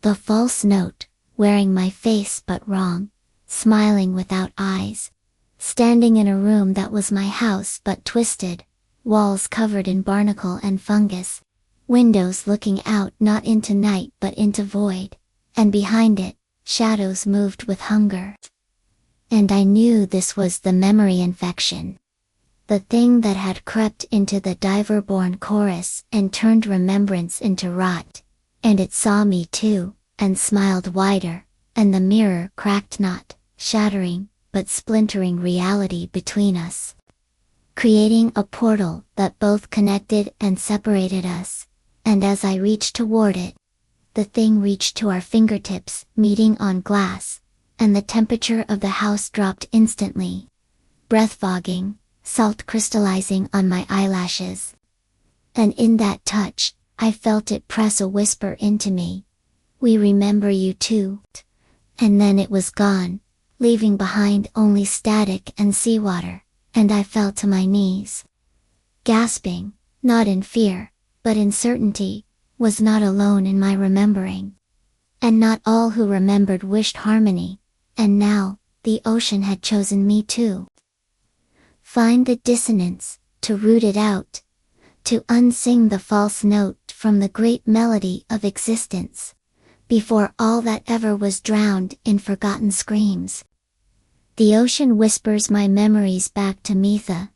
The false note, wearing my face but wrong, smiling without eyes, standing in a room that was my house but twisted, walls covered in barnacle and fungus, windows looking out not into night but into void, and behind it, shadows moved with hunger. And I knew this was the memory infection. The thing that had crept into the diver-born chorus and turned remembrance into rot. And it saw me too, and smiled wider, and the mirror cracked not, shattering, but splintering reality between us, creating a portal that both connected and separated us. And as I reached toward it, the thing reached to our fingertips, meeting on glass, and the temperature of the house dropped instantly. Breath fogging, salt crystallizing on my eyelashes. And in that touch, I felt it press a whisper into me. "We remember you too." And then it was gone, leaving behind only static and seawater, and I fell to my knees, gasping, not in fear, but in certainty, was not alone in my remembering. And not all who remembered wished harmony, and now, the ocean had chosen me too. Find the dissonance, to root it out, to unsing the false note from the great melody of existence, before all that ever was drowned in forgotten screams. The ocean whispers my memories back to Metha.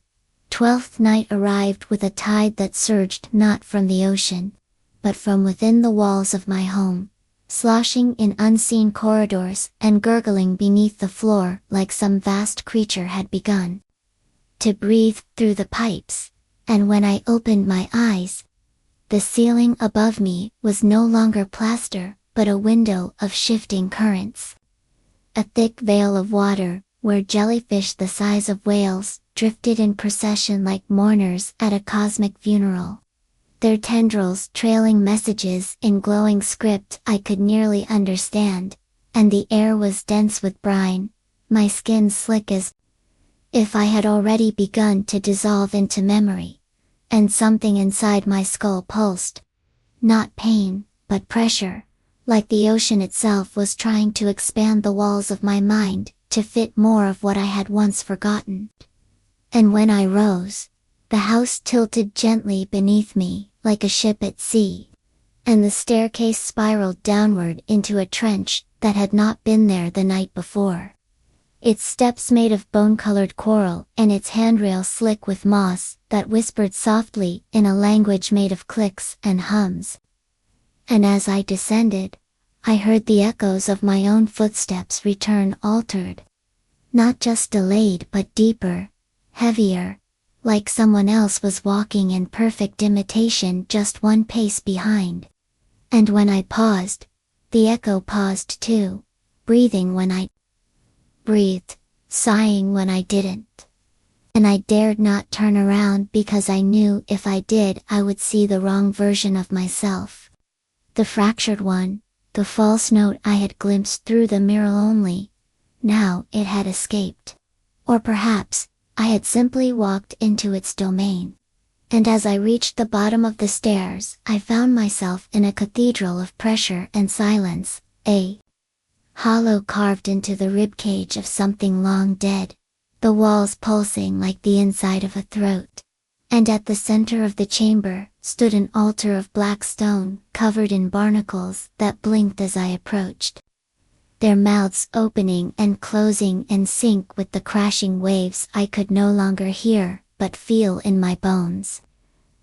12th night arrived with a tide that surged not from the ocean, but from within the walls of my home, sloshing in unseen corridors and gurgling beneath the floor like some vast creature had begun to breathe through the pipes. and when I opened my eyes, the ceiling above me was no longer plaster, but a window of shifting currents. A thick veil of water, where jellyfish the size of whales drifted in procession like mourners at a cosmic funeral, their tendrils trailing messages in glowing script I could nearly understand, and the air was dense with brine, my skin slick as if I had already begun to dissolve into memory, and something inside my skull pulsed. Not pain, but pressure, like the ocean itself was trying to expand the walls of my mind, to fit more of what I had once forgotten. And when I rose, the house tilted gently beneath me, like a ship at sea, and the staircase spiraled downward into a trench that had not been there the night before. Its steps made of bone-colored coral and its handrail slick with moss that whispered softly in a language made of clicks and hums. And as I descended, I heard the echoes of my own footsteps return altered. Not just delayed but deeper, heavier, like someone else was walking in perfect imitation just one pace behind. And when I paused, the echo paused too, breathing when I breathed, sighing when I didn't. And I dared not turn around because I knew if I did I would see the wrong version of myself. The fractured one, the false note I had glimpsed through the mirror only. Now it had escaped. Or perhaps, I had simply walked into its domain. And as I reached the bottom of the stairs, I found myself in a cathedral of pressure and silence, a hollow carved into the ribcage of something long dead, the walls pulsing like the inside of a throat. And at the center of the chamber, stood an altar of black stone, covered in barnacles that blinked as I approached. Their mouths opening and closing in sync with the crashing waves I could no longer hear, but feel in my bones.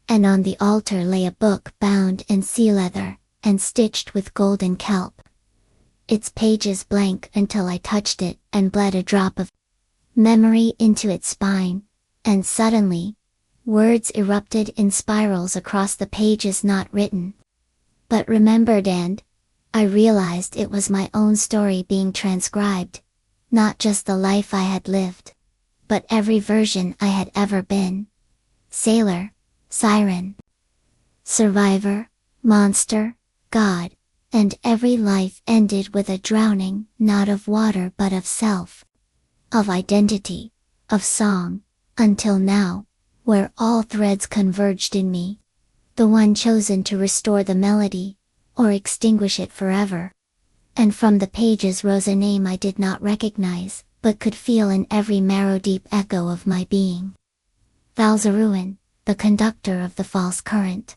And on the altar lay a book bound in sea leather, and stitched with golden kelp. Its pages blank until I touched it and bled a drop of memory into its spine, and suddenly, words erupted in spirals across the pages not written, but remembered, and I realized it was my own story being transcribed, not just the life I had lived, but every version I had ever been. Sailor, siren, survivor, monster, god, and every life ended with a drowning, not of water but of self, of identity, of song, until now, where all threads converged in me, the one chosen to restore the melody, or extinguish it forever. And from the pages rose a name I did not recognize, but could feel in every marrow-deep echo of my being. Valzaruin, the conductor of the false current.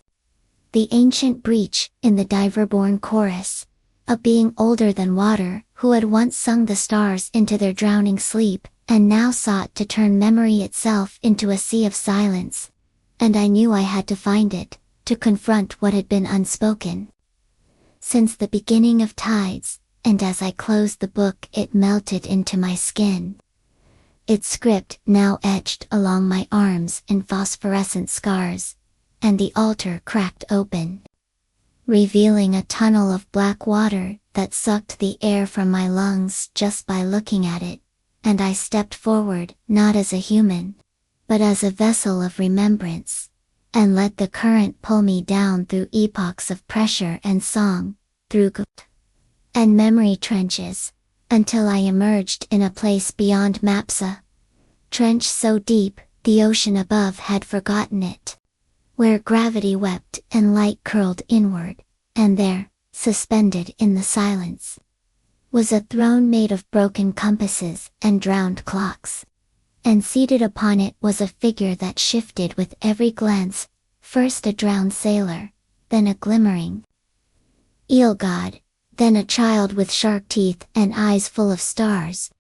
The ancient breach in the diver-born chorus, a being older than water, who had once sung the stars into their drowning sleep, and now sought to turn memory itself into a sea of silence. And I knew I had to find it, to confront what had been unspoken since the beginning of tides, and as I closed the book it melted into my skin. Its script now etched along my arms in phosphorescent scars, and the altar cracked open, revealing a tunnel of black water that sucked the air from my lungs just by looking at it, and I stepped forward not as a human, but as a vessel of remembrance, and let the current pull me down through epochs of pressure and song, through guilt and memory trenches, until I emerged in a place beyond Mapsa. Trench so deep, the ocean above had forgotten it. Where gravity wept and light curled inward, and there, suspended in the silence, was a throne made of broken compasses and drowned clocks. And seated upon it was a figure that shifted with every glance, first a drowned sailor, then a glimmering eel god, then a child with shark teeth and eyes full of stars.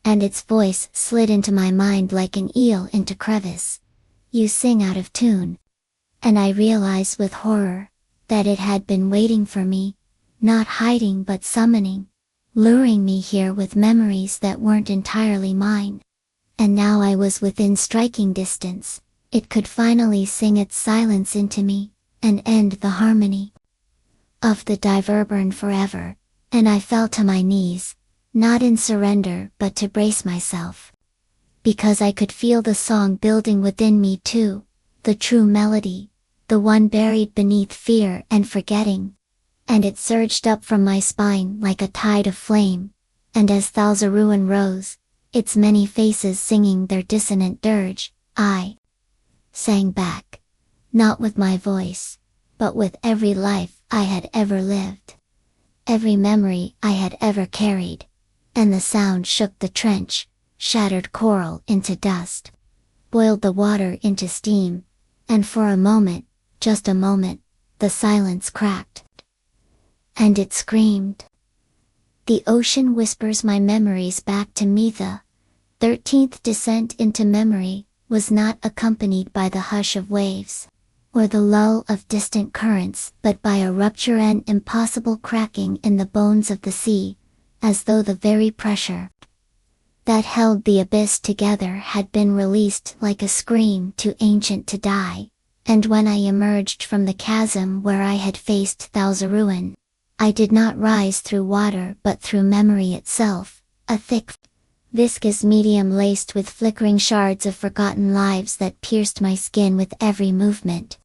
And its voice slid into my mind like an eel into crevice. You sing out of tune. And I realized with horror, that it had been waiting for me, not hiding but summoning, luring me here with memories that weren't entirely mine. And now I was within striking distance, it could finally sing its silence into me, and end the harmony of the diverburn forever, and I fell to my knees, not in surrender but to brace myself. Because I could feel the song building within me too, the true melody, the one buried beneath fear and forgetting. And it surged up from my spine like a tide of flame, and as Thalzaruan rose, its many faces singing their dissonant dirge, I sang back, not with my voice, but with every life I had ever lived, every memory I had ever carried, and the sound shook the trench, shattered coral into dust, boiled the water into steam, and for a moment, just a moment, the silence cracked. And it screamed. The ocean whispers my memories back to me. The 13th descent into memory was not accompanied by the hush of waves, or the lull of distant currents, but by a rupture and impossible cracking in the bones of the sea, as though the very pressure that held the abyss together had been released like a scream too ancient to die. And when I emerged from the chasm where I had faced Thalzaruan, I did not rise through water but through memory itself, a thick, viscous medium laced with flickering shards of forgotten lives that pierced my skin with every movement,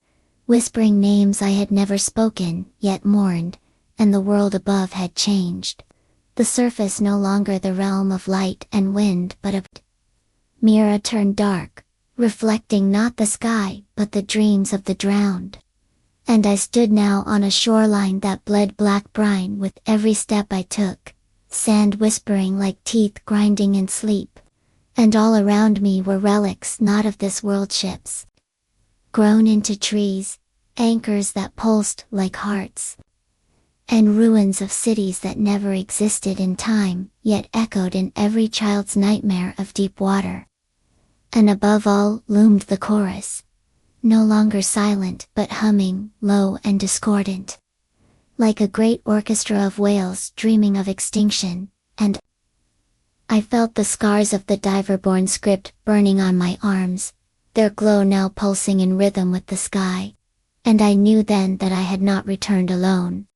whispering names I had never spoken yet mourned, and the world above had changed. The surface no longer the realm of light and wind but a mirror turned dark, reflecting not the sky but the dreams of the drowned. And I stood now on a shoreline that bled black brine with every step I took, sand whispering like teeth grinding in sleep, and all around me were relics not of this world, ships grown into trees, anchors that pulsed like hearts, and ruins of cities that never existed in time, yet echoed in every child's nightmare of deep water. And above all loomed the chorus, no longer silent but humming, low and discordant, like a great orchestra of whales dreaming of extinction, and I felt the scars of the diverborn script burning on my arms, their glow now pulsing in rhythm with the sky, and I knew then that I had not returned alone.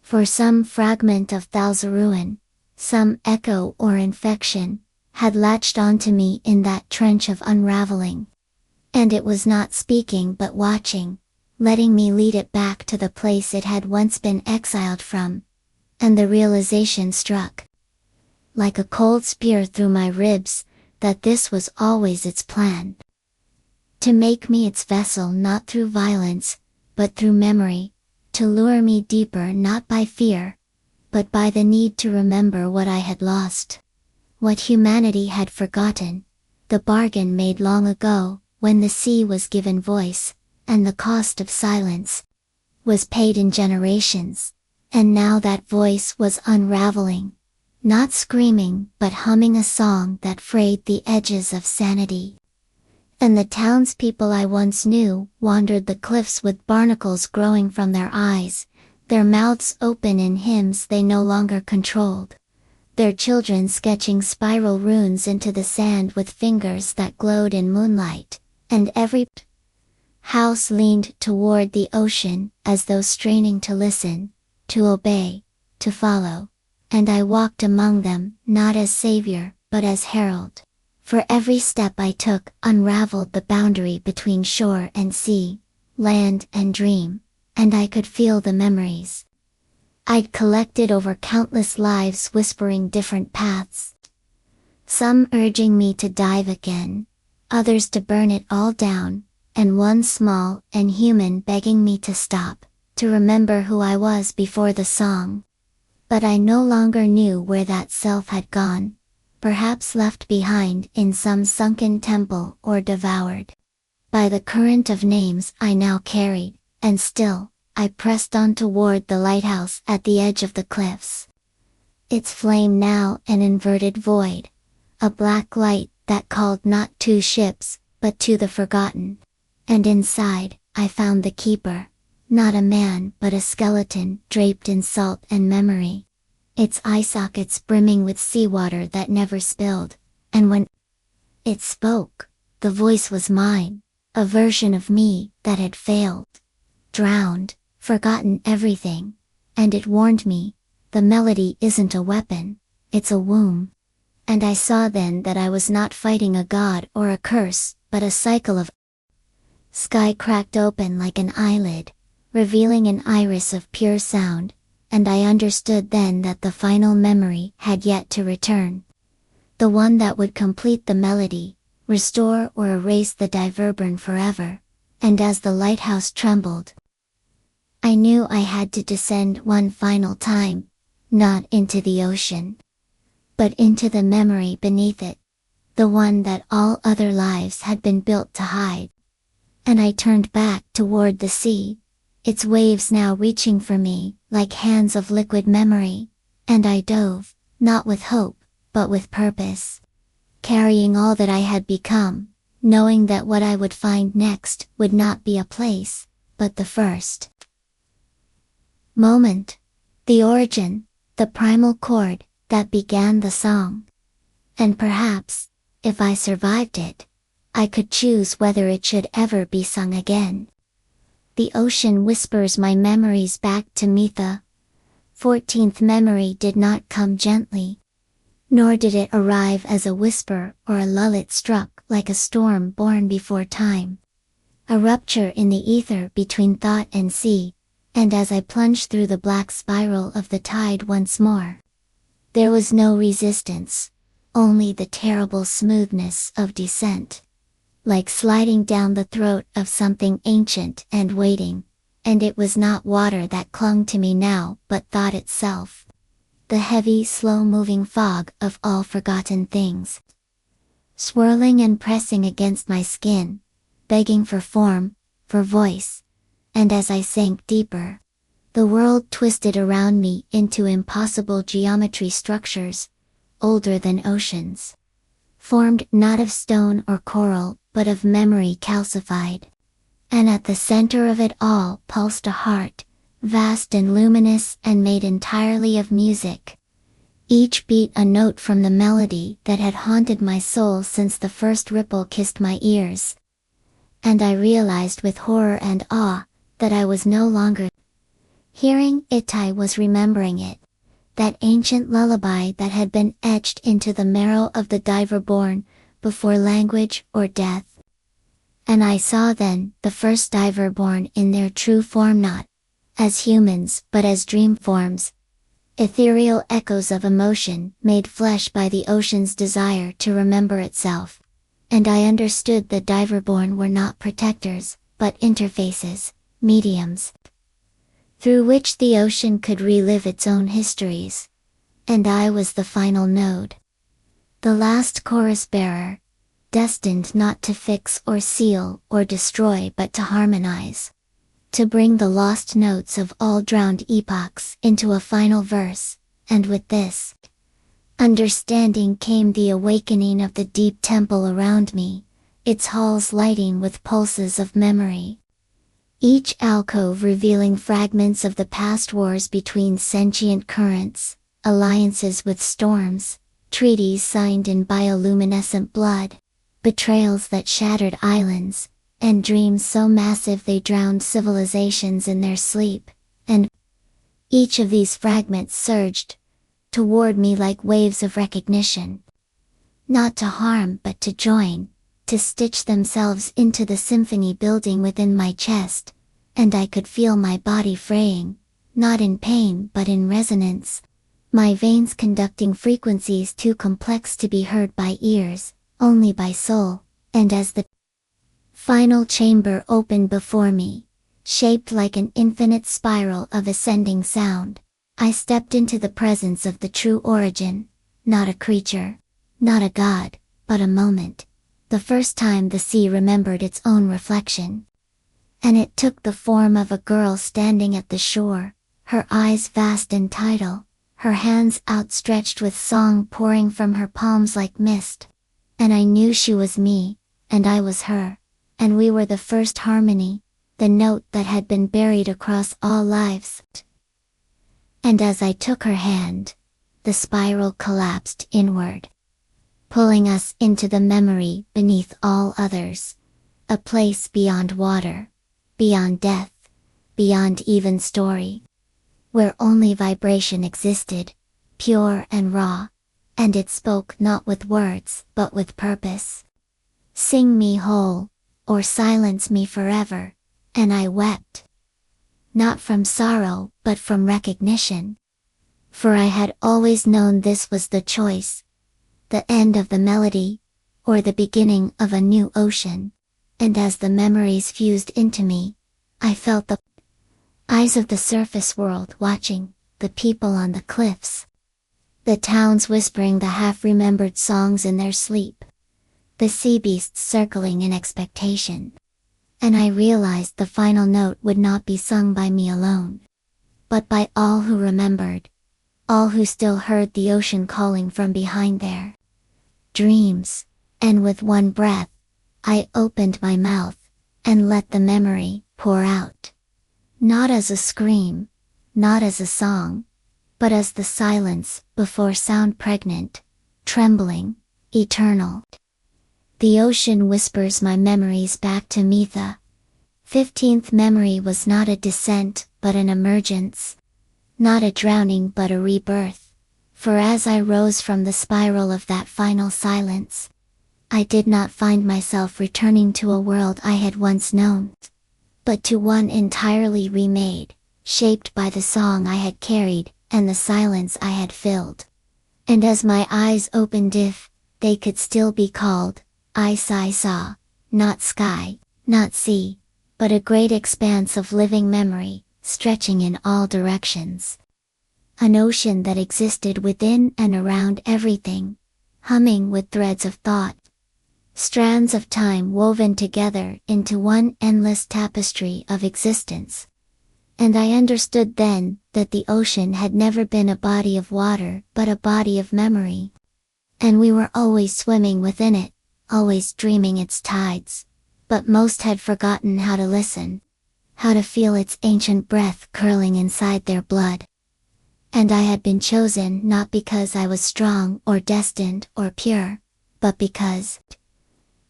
For some fragment of Thalzaruan, some echo or infection, had latched onto me in that trench of unraveling, and it was not speaking but watching, letting me lead it back to the place it had once been exiled from. And the realization struck like a cold spear through my ribs, that this was always its plan. To make me its vessel not through violence, but through memory, to lure me deeper not by fear, but by the need to remember what I had lost, what humanity had forgotten, the bargain made long ago, when the sea was given voice, and the cost of silence was paid in generations, and now that voice was unraveling, not screaming but humming a song that frayed the edges of sanity. And the townspeople I once knew wandered the cliffs with barnacles growing from their eyes, their mouths open in hymns they no longer controlled, their children sketching spiral runes into the sand with fingers that glowed in moonlight, and every house leaned toward the ocean as though straining to listen, to obey, to follow, and I walked among them not as savior but as herald. For every step I took unraveled the boundary between shore and sea, land and dream, and I could feel the memories I'd collected over countless lives whispering different paths. Some urging me to dive again, others to burn it all down, and one small and human begging me to stop, to remember who I was before the song. But I no longer knew where that self had gone, perhaps left behind in some sunken temple or devoured by the current of names I now carried, and still, I pressed on toward the lighthouse at the edge of the cliffs. Its flame now an inverted void, a black light that called not to ships, but to the forgotten. And inside, I found the keeper, not a man but a skeleton draped in salt and memory, its eye sockets brimming with seawater that never spilled, and when it spoke, the voice was mine, a version of me that had failed, drowned, forgotten everything, and it warned me, the melody isn't a weapon, it's a womb. And I saw then that I was not fighting a god or a curse, but a cycle of sky cracked open like an eyelid, revealing an iris of pure sound, and I understood then that the final memory had yet to return. The one that would complete the melody, restore or erase the diverburn forever. And as the lighthouse trembled, I knew I had to descend one final time, not into the ocean, but into the memory beneath it, the one that all other lives had been built to hide. And I turned back toward the sea, its waves now reaching for me, like hands of liquid memory, and I dove, not with hope, but with purpose, carrying all that I had become, knowing that what I would find next would not be a place, but the first moment, the origin, the primal chord, that began the song. And perhaps, if I survived it, I could choose whether it should ever be sung again. The ocean whispers my memories back to me. The 14th memory did not come gently, nor did it arrive as a whisper or a lull. It struck like a storm born before time, a rupture in the ether between thought and sea, and as I plunged through the black spiral of the tide once more, there was no resistance, only the terrible smoothness of descent, like sliding down the throat of something ancient and waiting. And it was not water that clung to me now, but thought itself, the heavy, slow-moving fog of all forgotten things, swirling and pressing against my skin, begging for form, for voice. And as I sank deeper, the world twisted around me into impossible geometry structures, older than oceans, formed not of stone or coral, but of memory calcified. And at the center of it all pulsed a heart, vast and luminous and made entirely of music, each beat a note from the melody that had haunted my soul since the first ripple kissed my ears. And I realized with horror and awe, that I was no longer hearing it, I was remembering it, that ancient lullaby that had been etched into the marrow of the diver born, before language or death. And I saw then the first diver born in their true form, not as humans but as dream forms, ethereal echoes of emotion made flesh by the ocean's desire to remember itself. And I understood the diver born were not protectors, but interfaces, mediums, through which the ocean could relive its own histories. And I was the final node, the last chorus bearer, destined not to fix or seal or destroy but to harmonize, to bring the lost notes of all drowned epochs into a final verse. And with this understanding came the awakening of the deep temple around me, its halls lighting with pulses of memory, each alcove revealing fragments of the past wars between sentient currents, alliances with storms, treaties signed in bioluminescent blood, betrayals that shattered islands, and dreams so massive they drowned civilizations in their sleep. And each of these fragments surged toward me like waves of recognition, not to harm but to join, to stitch themselves into the symphony building within my chest. And I could feel my body fraying, not in pain but in resonance, my veins conducting frequencies too complex to be heard by ears, only by soul. And as the final chamber opened before me, shaped like an infinite spiral of ascending sound, I stepped into the presence of the true origin, not a creature, not a god, but a moment, the first time the sea remembered its own reflection. And it took the form of a girl standing at the shore, her eyes vast and tidal, her hands outstretched with song pouring from her palms like mist. And I knew she was me, and I was her, and we were the first harmony, the note that had been buried across all lives. And as I took her hand, the spiral collapsed inward, pulling us into the memory beneath all others, a place beyond water, beyond death, beyond even story, where only vibration existed, pure and raw, and it spoke not with words but with purpose. Sing me whole, or silence me forever, and I wept. Not from sorrow but from recognition. For I had always known this was the choice, the end of the melody, or the beginning of a new ocean, and as the memories fused into me, I felt the eyes of the surface world watching, the people on the cliffs, the towns whispering the half-remembered songs in their sleep, the sea beasts circling in expectation. And I realized the final note would not be sung by me alone, but by all who remembered, all who still heard the ocean calling from behind their dreams. And with one breath, I opened my mouth, and let the memory pour out. Not as a scream, not as a song, but as the silence before sound, pregnant, trembling, eternal. The ocean whispers my memories back to me. The 15th memory was not a descent but an emergence, not a drowning but a rebirth, for as I rose from the spiral of that final silence, I did not find myself returning to a world I had once known, but to one entirely remade, shaped by the song I had carried and the silence I had filled. And as my eyes opened, if they could still be called, I saw, not sky, not sea, but a great expanse of living memory, stretching in all directions. An ocean that existed within and around everything, humming with threads of thought, strands of time woven together into one endless tapestry of existence. And I understood then that the ocean had never been a body of water but a body of memory. And we were always swimming within it, always dreaming its tides, but most had forgotten how to listen, how to feel its ancient breath curling inside their blood. And I had been chosen not because I was strong or destined or pure, but because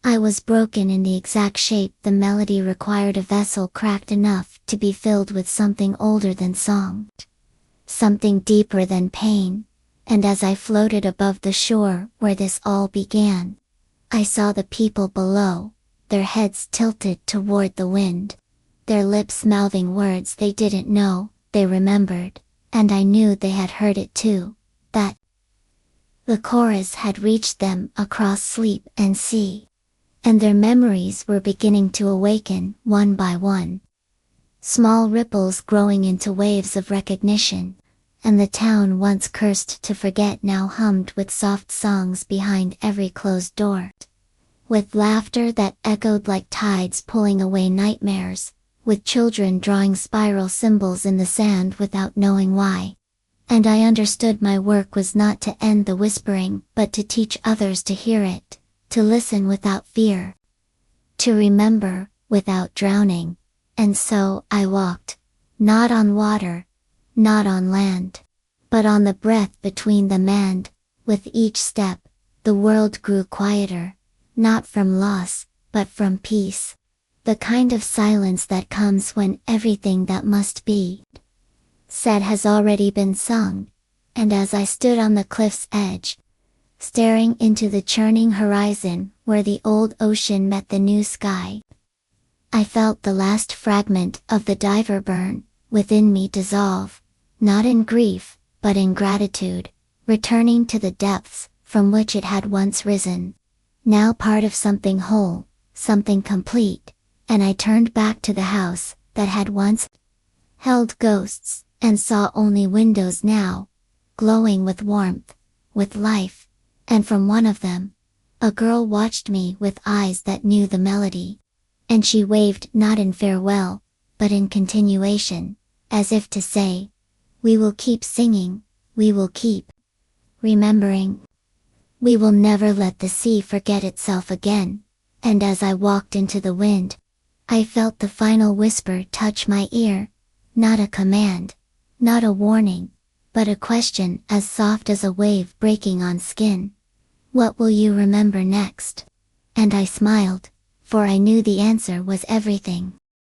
I was broken in the exact shape the melody required, a vessel cracked enough to be filled with something older than song, something deeper than pain. And as I floated above the shore where this all began, I saw the people below, their heads tilted toward the wind, their lips mouthing words they didn't know, they remembered, and I knew they had heard it too, that the chorus had reached them across sleep and sea. And their memories were beginning to awaken one by one. Small ripples growing into waves of recognition, and the town once cursed to forget now hummed with soft songs behind every closed door. With laughter that echoed like tides pulling away nightmares, with children drawing spiral symbols in the sand without knowing why. And I understood my work was not to end the whispering but to teach others to hear it, to listen without fear, to remember without drowning. And so I walked, not on water, not on land, but on the breath between them, and with each step, the world grew quieter, not from loss, but from peace. The kind of silence that comes when everything that must be said has already been sung. And as I stood on the cliff's edge, staring into the churning horizon where the old ocean met the new sky, I felt the last fragment of the diver burn within me dissolve, not in grief, but in gratitude, returning to the depths from which it had once risen, now part of something whole, something complete. And I turned back to the house that had once held ghosts, and saw only windows now, glowing with warmth, with life. And from one of them, a girl watched me with eyes that knew the melody. And she waved not in farewell, but in continuation, as if to say, we will keep singing, we will keep remembering. We will never let the sea forget itself again. And as I walked into the wind, I felt the final whisper touch my ear, not a command, not a warning, but a question as soft as a wave breaking on skin. What will you remember next? And I smiled, for I knew the answer was everything.